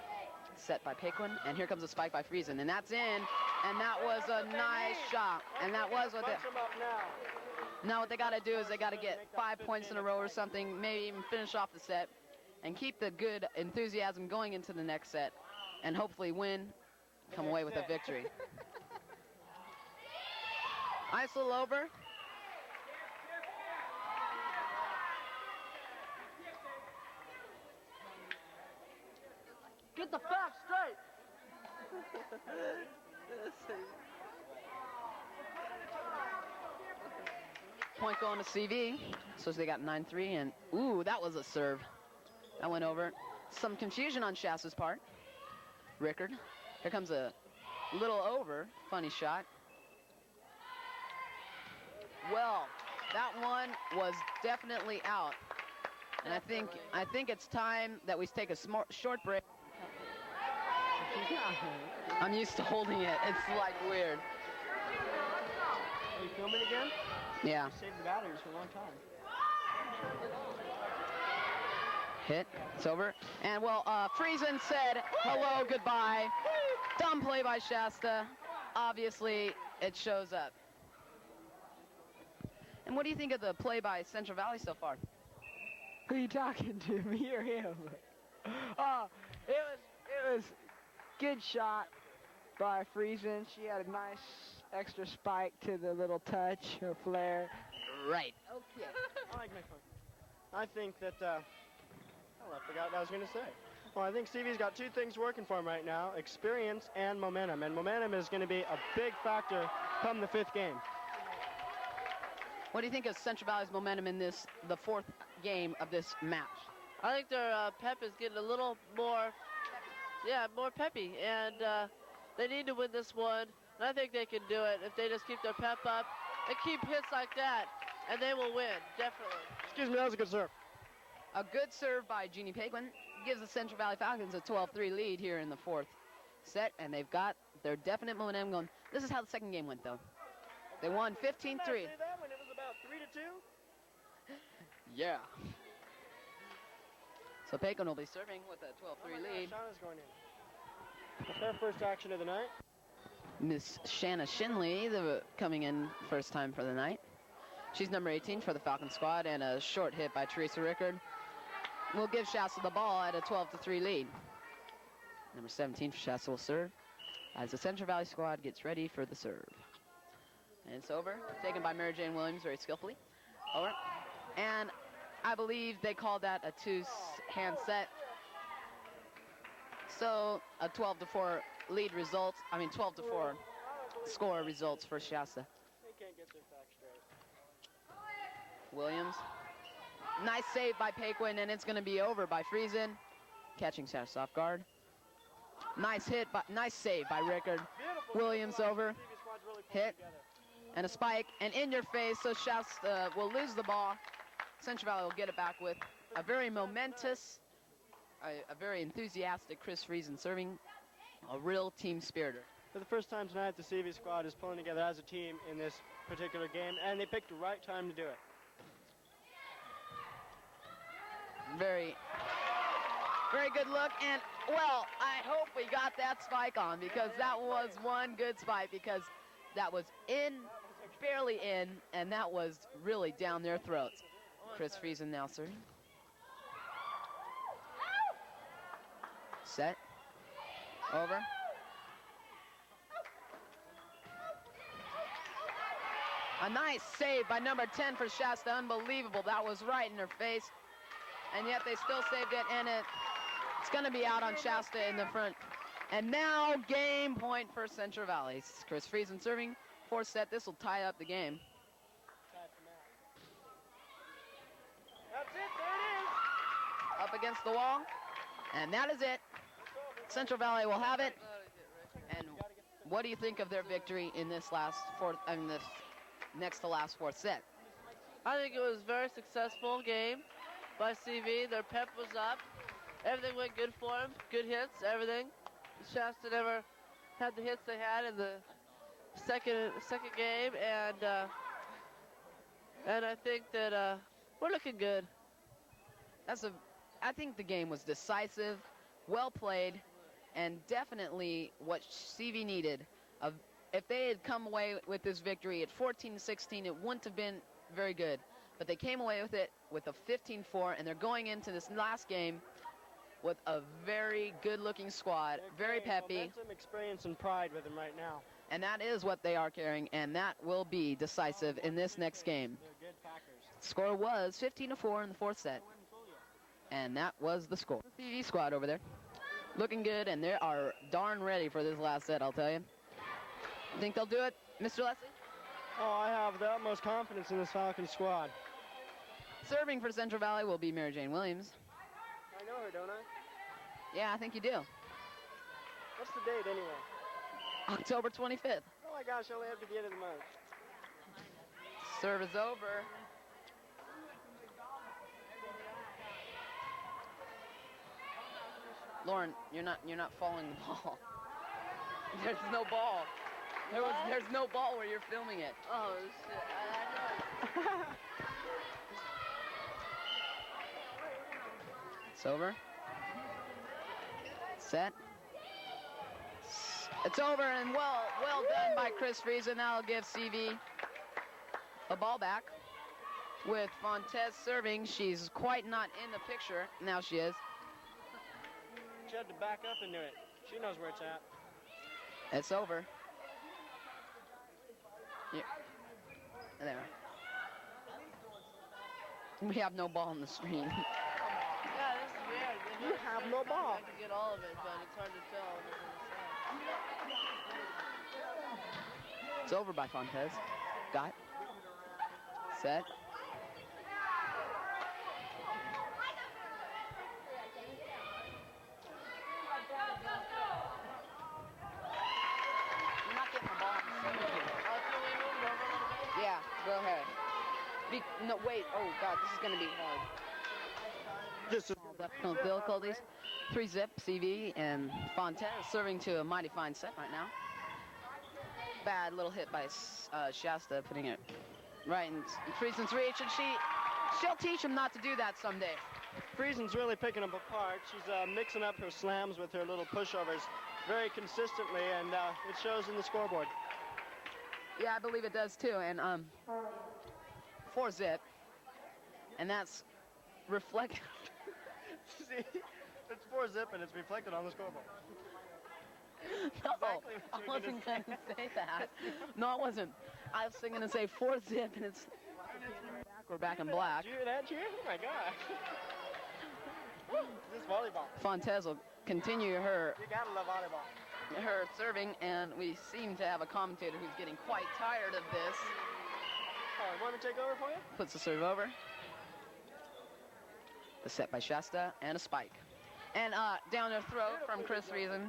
Set by Paquin. And here comes a spike by Friesen. And that's in. And that was a nice shot. And that was what they... Bunch 'em up now. Now what they got to do is they got to get 5 points in a row or something. Maybe even finish off the set. And keep the good enthusiasm going into the next set. And hopefully win. Come away with a victory. Nice little over. Get the facts straight. Point going to CV. So they got 9-3. And, ooh, that was a serve. That went over. Some confusion on Shasta's part. Rickard. Here comes a little over. Funny shot. Well, that one was definitely out. And I think it's time that we take a short break. I'm used to holding it. It's like weird. Are you filming again? Yeah. You saved the batteries for a long time. Hit. It's over. And, well, Friesen said hello, goodbye. Dumb play by Shasta. Obviously, it shows up. And what do you think of the play by Central Valley so far? Who are you talking to, me or him? Oh, it was good shot by Friesen. She had a nice extra spike to the little touch or flare. Right. Okay. I like my phone. I think that, I forgot what I was going to say. Well, I think Stevie's got two things working for him right now, experience and momentum. And momentum is going to be a big factor come the 5th game. What do you think of Central Valley's momentum in the 4th game of this match? I think their pep is getting a little more, more peppy. And they need to win this one. And I think they can do it if they just keep their pep up and keep hits like that. And they will win, definitely. Excuse me, that was a good serve. A good serve by Jeannie Paquin gives the Central Valley Falcons a 12-3 lead here in the 4th set. And they've got their definite momentum going. This is how the second game went, though. They won 15-3. Didn't I say that when it was about 3-2? Yeah. So Paquin will be serving with a 12-3 lead. Shauna's going in. That's their first action of the night. Miss Shanna Shinley, coming in first time for the night. She's number 18 for the Falcon squad, and a short hit by Teresa Rickard will give Shasta the ball at a 12-3 lead. Number 17 for Shasta will serve as the Central Valley squad gets ready for the serve. And it's over, taken by Mary Jane Williams very skillfully. Over. And I believe they called that a 2-hand set. So a 12-4 lead result. 12-4 score results for Shasta. They can't get their facts straight. Williams. Nice save by Paquin, and it's going to be over by Friesen. Catching Shasta off guard. Nice save by Rickard. Williams over. Hit. And a spike, and in your face, so Shasta will lose the ball. Central Valley will get it back with a very momentous, a very enthusiastic Chris Friesen serving, a real team spiriter. For the first time tonight, the CV squad is pulling together as a team in this particular game, and they picked the right time to do it. Very, very good look, and, well, I hope we got that spike on, because that was one good spike, because that was in barely in, and that was really down their throats. Chris Friesen now serving. Set. Over. A nice save by number 10 for Shasta. Unbelievable. That was right in her face. And yet they still saved it, and it's going to be out on Shasta in the front. And now game point for Central Valley. Chris Friesen serving. 4th set. This will tie up the game. That's it. There it is. Up against the wall. And that is it. Central Valley will have it. And what do you think of their victory in this this next to last 4th set? I think it was a very successful game by CV. Their pep was up. Everything went good for them. Good hits, everything. Shasta never had the hits they had in the second game, and I think that we're looking good. I think the game was decisive, well played, and definitely what CV needed. If they had come away with this victory at 14-16, it wouldn't have been very good. But they came away with it with a 15-4, and they're going into this last game with a very good-looking squad, very peppy. Momentum, experience, and pride with them right now. And that is what they are carrying, and that will be decisive in this next game. They're good Packers. Score was 15-4 in the 4th set. And that was the score. The CV squad over there looking good, and they are darn ready for this last set, I'll tell you. Think they'll do it, Mr. Leslie? Oh, I have the utmost confidence in this Falcon squad. Serving for Central Valley will be Mary Jane Williams. I know her, don't I? Yeah, I think you do. What's the date anyway? October 25th. Oh my gosh, I only have to the end of the month. Serve is over. Lauren, you're not following the ball. There's no ball. There's no ball where you're filming it. Oh, shit. I know. It's over. Set. It's over, and well done by Chris Friesen. That'll give CV a ball back. With Fontes serving, she's quite not in the picture. Now she is. She had to back up into it. She knows where it's at. It's over. Yeah. There. We have no ball on the screen. Yeah, this is weird. You have no ball. I can get all of it, but it's hard to tell what it's It's over by Fontes. Got. Set. You're not getting the ball on the screen. Can we move over a little bit? Yeah, go ahead. No, wait. Oh, God, this is going to be hard. This is Difficulties. 3-zip, CV, and Fontes serving to a mighty fine set right now. Bad little hit by Shasta, putting it right in Friesen's reach, and she'll teach him not to do that someday. Friesen's really picking them apart. She's mixing up her slams with her little pushovers very consistently, and it shows in the scoreboard. Yeah, I believe it does too, and 4-zip, and that's reflect. See, it's 4-zip and it's reflected on the scoreboard. No, Exactly I what you're wasn't going to say that. No, I wasn't. I was going to say 4-zip, and it's back in black. Did you hear that cheer? Oh my gosh. This is volleyball. Fontes will continue her You gotta love volleyball. serving, and we seem to have a commentator who's getting quite tired of this. Oh, want me to take over for you? Puts the serve over. The set by Shasta, and a spike. And down her throat from Chris Friesen.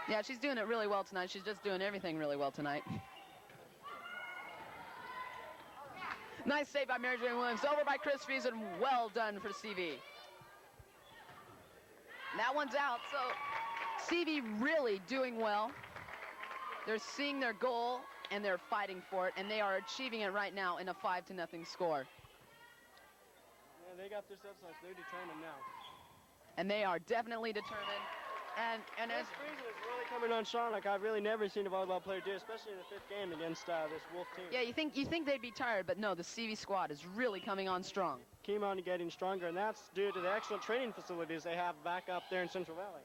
Yeah, she's doing it really well tonight. She's just doing everything really well tonight. Nice save by Mary Jane Williams. Over by Chris Friesen. Well done for CV. That one's out, so CV really doing well. They're seeing their goal, and they're fighting for it, and they are achieving it right now in a 5-0 score. Yeah, they got this up, so they're determined now. And they are definitely determined. And as This Friesen is really coming on strong like I've really never seen a volleyball player do, especially in the 5th game against this Wolf team. yeah, you think they'd be tired, but no, the CV squad is really coming on strong. Came on getting stronger, and that's due to the excellent training facilities they have back up there in Central Valley.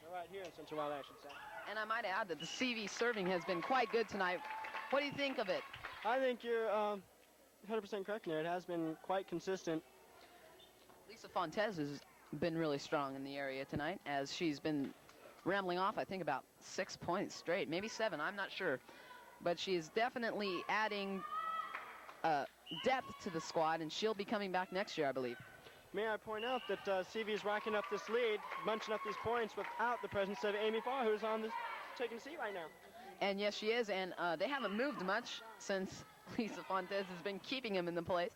They're right here in Central Valley, I should say. And I might add that the CV serving has been quite good tonight. What do you think of it? I think you're 100% correct there. It has been quite consistent. Lisa Fontes has been really strong in the area tonight, as she's been rambling off, I think, about 6 points straight, maybe 7, I'm not sure. But she is definitely adding depth to the squad, and she'll be coming back next year, I believe. May I point out that CV is racking up this lead, bunching up these points without the presence of Amy Farr, who's on this taking a seat right now. And yes, she is, and they haven't moved much since Lisa Fontes has been keeping him in the place.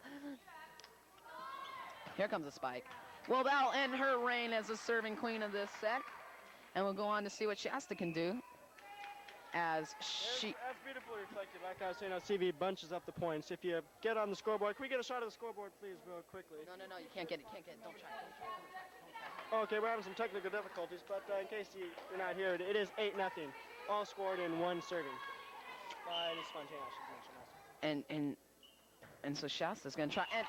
Here comes a spike. Well, that'll end her reign as the serving queen of this set. And we'll go on to see what Shasta can do as she... That's beautifully reflected. Like I was saying, CV bunches up the points. If you get on the scoreboard, can we get a shot of the scoreboard, please, real quickly? No, you can't get it, don't try. Okay, we're having some technical difficulties, but in case you're not here, it is 8-0. All scored in 1 serving. By Miss Fontaine, I should mention also. And so Shasta's going to try, and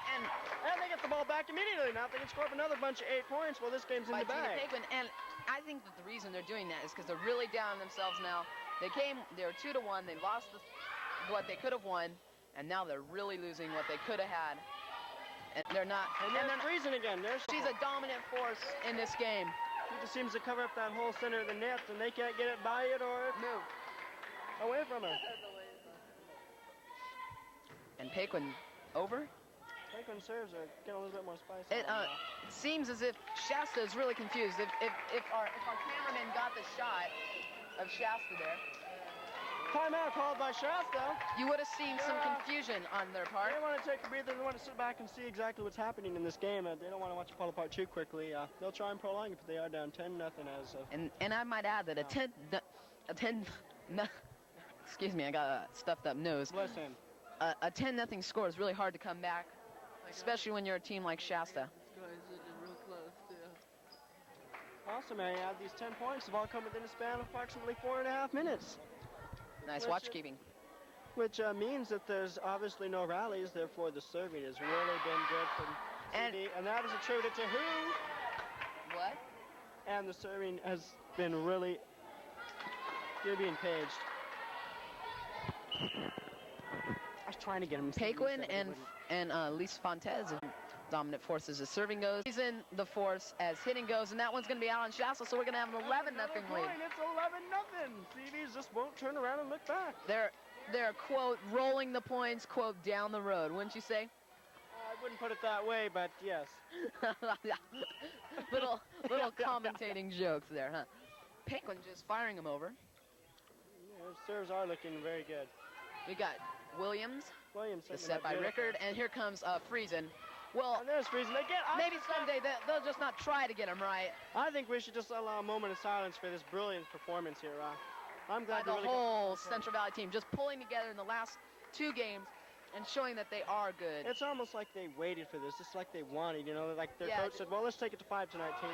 they get the ball back immediately. Now they can score up another bunch of 8 points. Well, this game's in by the Gina bag. Paquin. And I think that the reason they're doing that is because they're really down on themselves now. They were 2-1. They lost what they could have won, and now they're really losing what they could have had. And they're not. And they're freezing again. She's a dominant force in this game. She just seems to cover up that whole center of the net, and they can't get it by it or Move. away from her. And Paquin over. Paquin serves are getting a little bit more spice. It seems as if Shasta is really confused. If our cameraman got the shot of Shasta there, timeout called by Shasta. you would have seen some confusion on their part. They want to take a breather. They want to sit back and see exactly what's happening in this game. They don't want to watch it fall apart too quickly. They'll try and prolong it, but they are down 10-0 as of. And I might add that a 10 excuse me, I got a stuffed up nose. Bless him. A 10-0 score is really hard to come back, especially when you're a team like Shasta. Also, may I add, these 10 points have all come within a span of approximately 4.5 minutes. Nice watch keeping. Which means that there's obviously no rallies, therefore the serving has really been good from CD, and that is attributed to who? What? And the serving has been really good being paged. I was trying to get him. Paquin and Lisa Fontes are dominant forces as serving goes. He's in the force as hitting goes, and that one's going to be out on Shasta, so we're going to have an 11-0 lead. It's 11-0. CVs just won't turn around and look back. They're quote rolling the points, quote down the road, wouldn't you say? I wouldn't put it that way, but yes. little commentating jokes there, huh? Paquin just firing him over. Yeah, serves are looking very good. We got Williams, the set by beautiful. Rickard, and here comes Friesen. Well, And there's Friesen again. maybe someday they'll just not try to get him right. I think we should just allow a moment of silence for this brilliant performance here. I'm By glad the we really whole Central Valley team just pulling together in the last 2 games and showing that they are good. It's almost like they waited for this. It's like they wanted, you know, like their Yeah, coach said, well, let's take it to 5 tonight, team.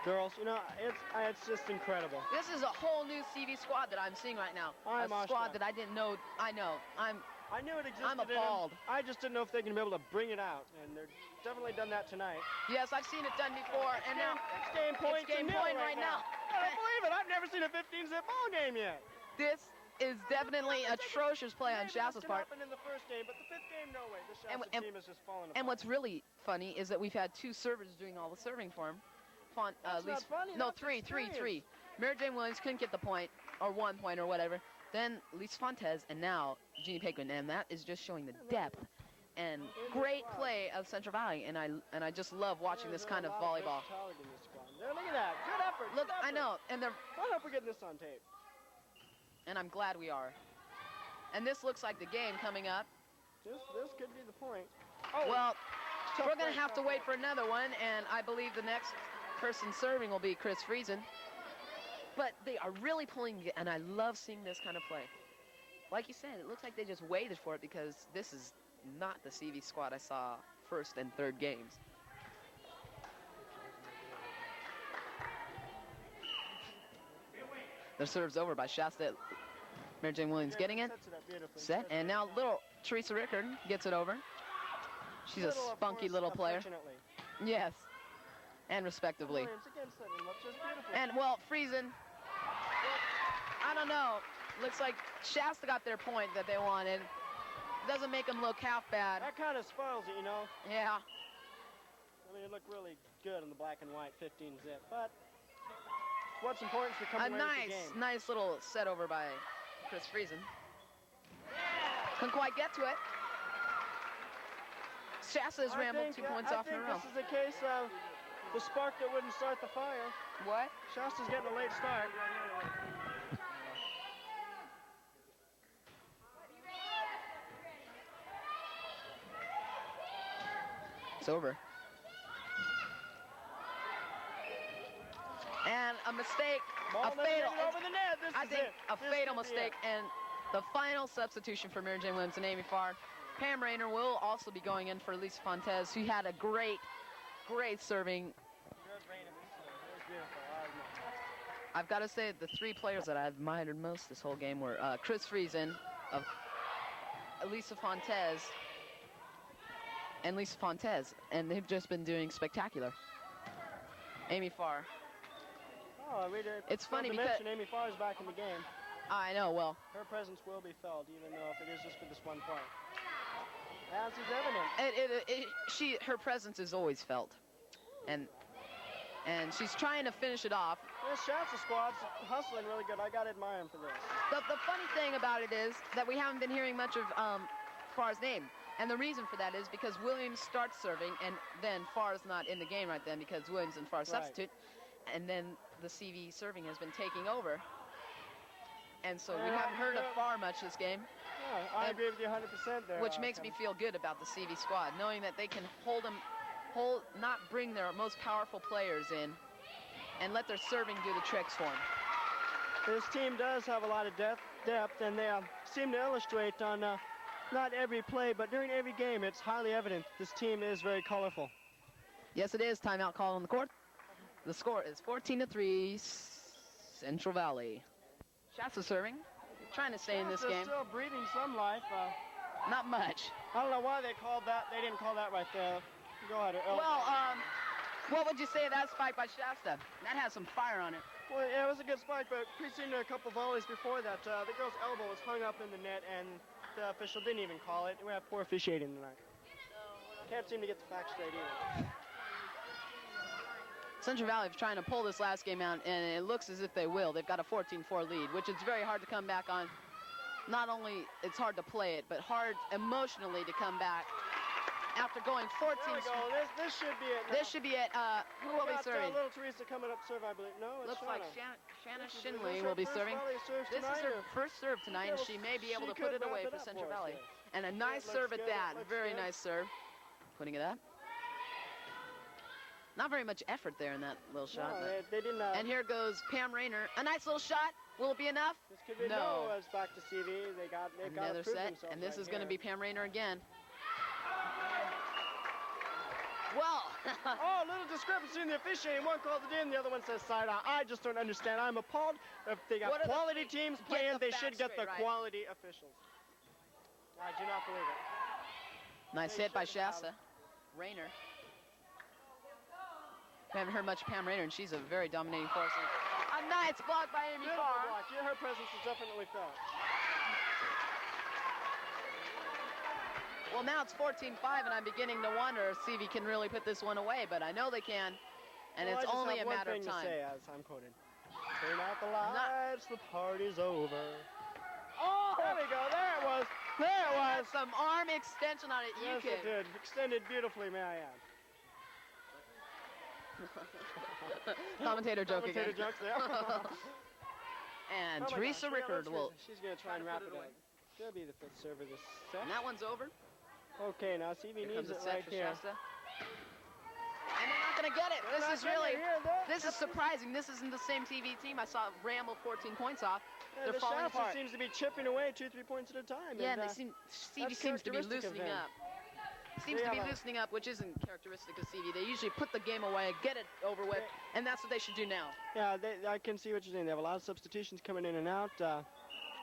Girls, you know, it's just incredible. This is a whole new CV squad that I'm seeing right now. I'm a squad awestruck. that I didn't know. I know. I knew it existed. I'm appalled. In them. I just didn't know if they're going to be able to bring it out, and they're definitely done that tonight. Yes, I've seen it done before, and now It's game point, it's game to nil point right now. I don't believe it. I've never seen a 15-zip ball game yet. This is definitely atrocious play on Maybe Shasta's this can part. happen in the first game, but the 5th game, no way. The Shasta And- team is just falling apart. And what's really funny is that we've had 2 servers doing all the serving for him. That's not funny, No, that's 3. experience. Mary Jane Williams couldn't get the point, or 1 point, or whatever. Then Lisa Fontes, and now Jeannie Paquin, and that is just showing the depth and great play of Central Valley. And I just love watching this kind of volleyball. Look at that. Good effort. Look, good I effort. know, and I hope we're getting this on tape. I'm glad we are. And this looks like the game coming up. This could be the point. Well, tough we're going break, to have to tough wait for another one, and I believe the next person serving will be Chris Friesen. But they are really pulling, and I love seeing this kind of play. Like you said, it looks like they just waited for it because this is not the CV squad I saw 1st and 3rd games. The serve's over by Shasta. Mary Jane Williams getting it. Sets it up beautifully. Set. And now little Teresa Rickard gets it over. She's a Little, of spunky course, little player. affectionately. Yes. And respectively. Williams again setting him up just beautifully. And, well, Friesen, I don't know. Looks like Shasta got their point that they wanted. Doesn't make them look half bad. That kind of spoils it, you know. Yeah. I mean, it looked really good in the black and white 15 zip, but what's important is to come A away with the game. nice little set over by Chris Friesen. Couldn't quite get to it. Shasta has rambled 2 points off in a row. I think this is a case of the spark that wouldn't start the fire. What? Shasta's getting a late start. It's over. And a mistake, Ball a never fatal, made it over the net. This I is think it. a This fatal could be mistake, it. and the final substitution for Mary Jane Williams and Amy Farr. Pam Rayner will also be going in for Lisa Fontes, who had a great serving. Good rain of this one. It was beautiful. I've got to say, the 3 players that I admired most this whole game were Chris Friesen, Lisa Fontes, and Lisa Fontes, and they've just been doing spectacular. Amy Farr. Oh, we did. It's funny not to because- mention Amy Farr's back in the game. I know, well, Her presence will be felt, even though if it is just for this 1 point. As is evident. her presence is always felt, and she's trying to finish it off. This Shasta squad's hustling really good. I gotta admire him for this. The funny thing about it is that we haven't been hearing much of Farr's name, and the reason for that is because Williams starts serving, and then Farr's not in the game right then because Williams and Farr Right. substitute, and then the CV serving has been taking over. And so we haven't heard of Farr much this game, Yeah, I agree with you 100% there. which makes me feel good about the CV squad, knowing that they can not bring their most powerful players in and let their serving do the tricks for them. This team does have a lot of depth, and they seem to illustrate on not every play, but during every game, it's highly evident this team is very colorful. Yes, it is. Timeout call on the court. The score is 14-3, Central Valley. Shasta serving, trying to stay in this game. Still breathing some life. Not much. I don't know why they called that. They didn't call that right there. Go ahead. Well, what would you say of that spike by Shasta? That has some fire on it. Well, yeah, it was a good spike, but preceding a couple volleys before that, the girl's elbow was hung up in the net, and the official didn't even call it. We have poor officiating tonight. Can't seem to get the facts straight either. Central Valley is trying to pull this last game out, and it looks as if they will. They've got a 14-4 lead, which is very hard to come back on. Not only it's hard to play it, but hard emotionally to come back after going 14. There we go. This should be it. This should be it. Who will be serving? Little Teresa coming up to serve, I believe. No, it's Looks Shanna. like Shanna Is Shinley her will be first serving. volley of serves This is tonight, her or- first serve tonight, and she may be able to put could it away wrap for up Central us, Valley. yeah. And a nice looks serve at good, that. looks Very good. nice serve. Putting it up. Not very much effort there in that little shot. No, but- they didn't. And here goes Pam Rayner. A nice little shot. Will it be enough? This could be No. It's back to CV. They've got to Another prove set, themselves and this right is going to be here. Pam Rayner again. Well, Oh, little discrepancy in the officiating. One called it in, the other one says side out. I just don't understand. I'm appalled. If they got What are the- quality teams Get playing, the they facts should get the straight, right? quality officials. I do not believe it. nice They hit by should have. Shasta. Rayner. We haven't heard much of Pam Rayner, and she's a very dominating force. A nice block by Amy Beautiful Farr. block. Yeah, her presence is definitely felt. Well, now it's 14-5, and I'm beginning to wonder if CV can really put this one away, but I know they can, and Well, it's I just only have a one matter of thing time. to say as I'm quoted. Turn out the lights, the party's over. Oh! There we go. There it was. There it was. Some arm extension on it. Yes, You it can. did. Extended beautifully, may I add. Commentator joke Commentator again. jokes there. And Oh my Teresa gosh, yeah, Rickard let's will. hear it. She's going to try and wrap it up. She'll be the fifth server this set. And that one's over. Okay, now CV Here needs comes the it set right for here. Shasta. And they're not going to get it. They're This not is getting really. it here, though. This is surprising. This isn't the same TV team. I saw Ramble 14 points off. Yeah, They're the falling Shasta apart. seems to be chipping away 2-3 points at a time. Yeah, and, and CV that's seems to be characteristic of loosening them. up. seems to be loosening up, which isn't characteristic of CV. They usually put the game away, get it over with, and that's what they should do now. Yeah, I can see what you're saying. They have a lot of substitutions coming in and out.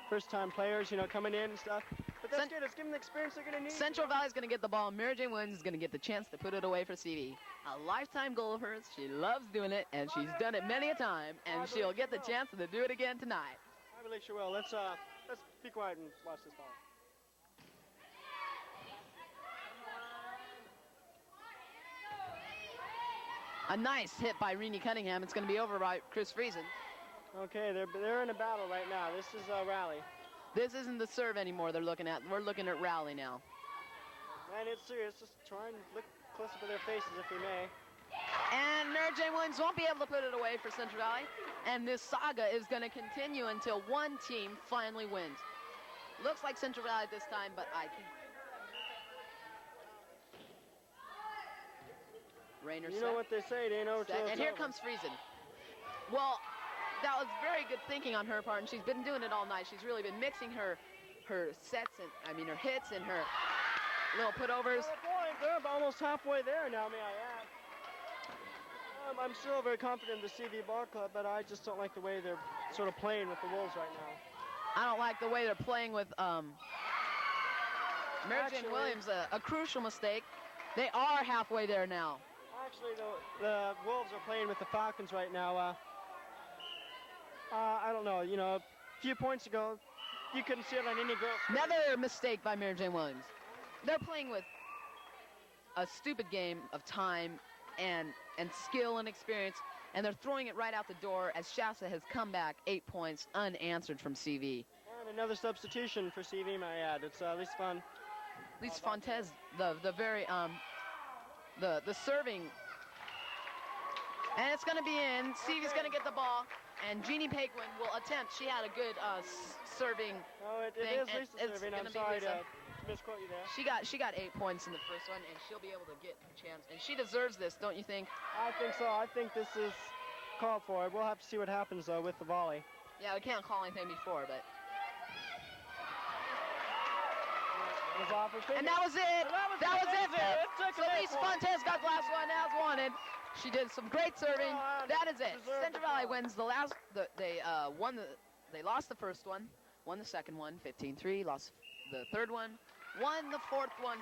First-time players, coming in and stuff. But that's good. It's giving them the experience they're going to need. Central Valley's going to get the ball. Mary Jane Williams is going to get the chance to put it away for CV. A lifetime goal of hers. She loves doing it, and she's done it many a time, and she'll get the chance to do it again tonight. I believe she will. Let's be quiet and watch this ball. A nice hit by Renee Cunningham. It's going to be over by Chris Friesen. Okay, they're in a battle right now. This is a rally. This isn't the serve anymore they're looking at. We're looking at rally now. And it's serious. Just try and look close up at their faces if we may. And Mary Jane Williams won't be able to put it away for Central Valley. And this saga is going to continue until one team finally wins. Looks like Central Valley this time, but I can't. Rayner You know what they say, they know. And here comes Friesen. Well, that was very good thinking on her part, and she's been doing it all night. She's really been mixing her sets, and her hits and her little putovers. They're almost halfway there now, may I add. I'm still very confident in the CV Ball Club, but I just don't like the way they're sort of playing with the Wolves right now. I don't like the way they're playing with Mary Jane Williams, a crucial mistake. They are halfway there now. Actually, the Wolves are playing with the Falcons right now. I don't know, a few points ago, you couldn't see it on any girl. Another mistake by Mary Jane Williams. They're playing with a stupid game of time and skill and experience, and they're throwing it right out the door as Shasta has come back 8 points unanswered from CV. And another substitution for CV, may I add. It's at least fun. At least Fontes, the serving, and it's going to be in. CV's going to get the ball, and Jeannie Paquin will attempt. She had a good serving. Oh, it thing, is Lisa serving. I'm sorry to misquote you there. She got 8 points in the first one, and she'll be able to get a chance. And she deserves this, don't you think? I think so. I think this is called for. We'll have to see what happens though with the volley. Yeah, we can't call anything before, but. And that was it. That was it. So Lisa Fontes got the last one as wanted. She did some great serving. That is it. Central Valley wins the last. They lost the first one, won the second one, 15-3. Lost the third one, won the fourth one,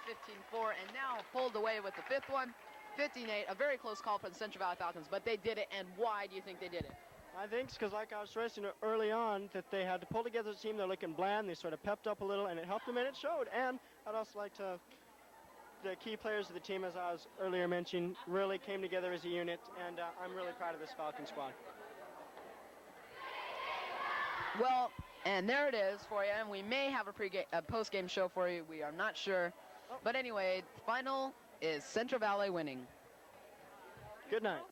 15-4, and now pulled away with the fifth one, 15-8. A very close call for the Central Valley Falcons, but they did it. And why do you think they did it? I think it's because, like I was stressing early on, that they had to pull together as a team. They're looking bland. They sort of pepped up a little, and it helped them, and it showed. And I'd also like to, the key players of the team, as I was earlier mentioning, really came together as a unit, and I'm really proud of this Falcon squad. Well, and there it is for you, and we may have a post-game show for you. We are not sure. But anyway, the final is Central Valley winning. Good night.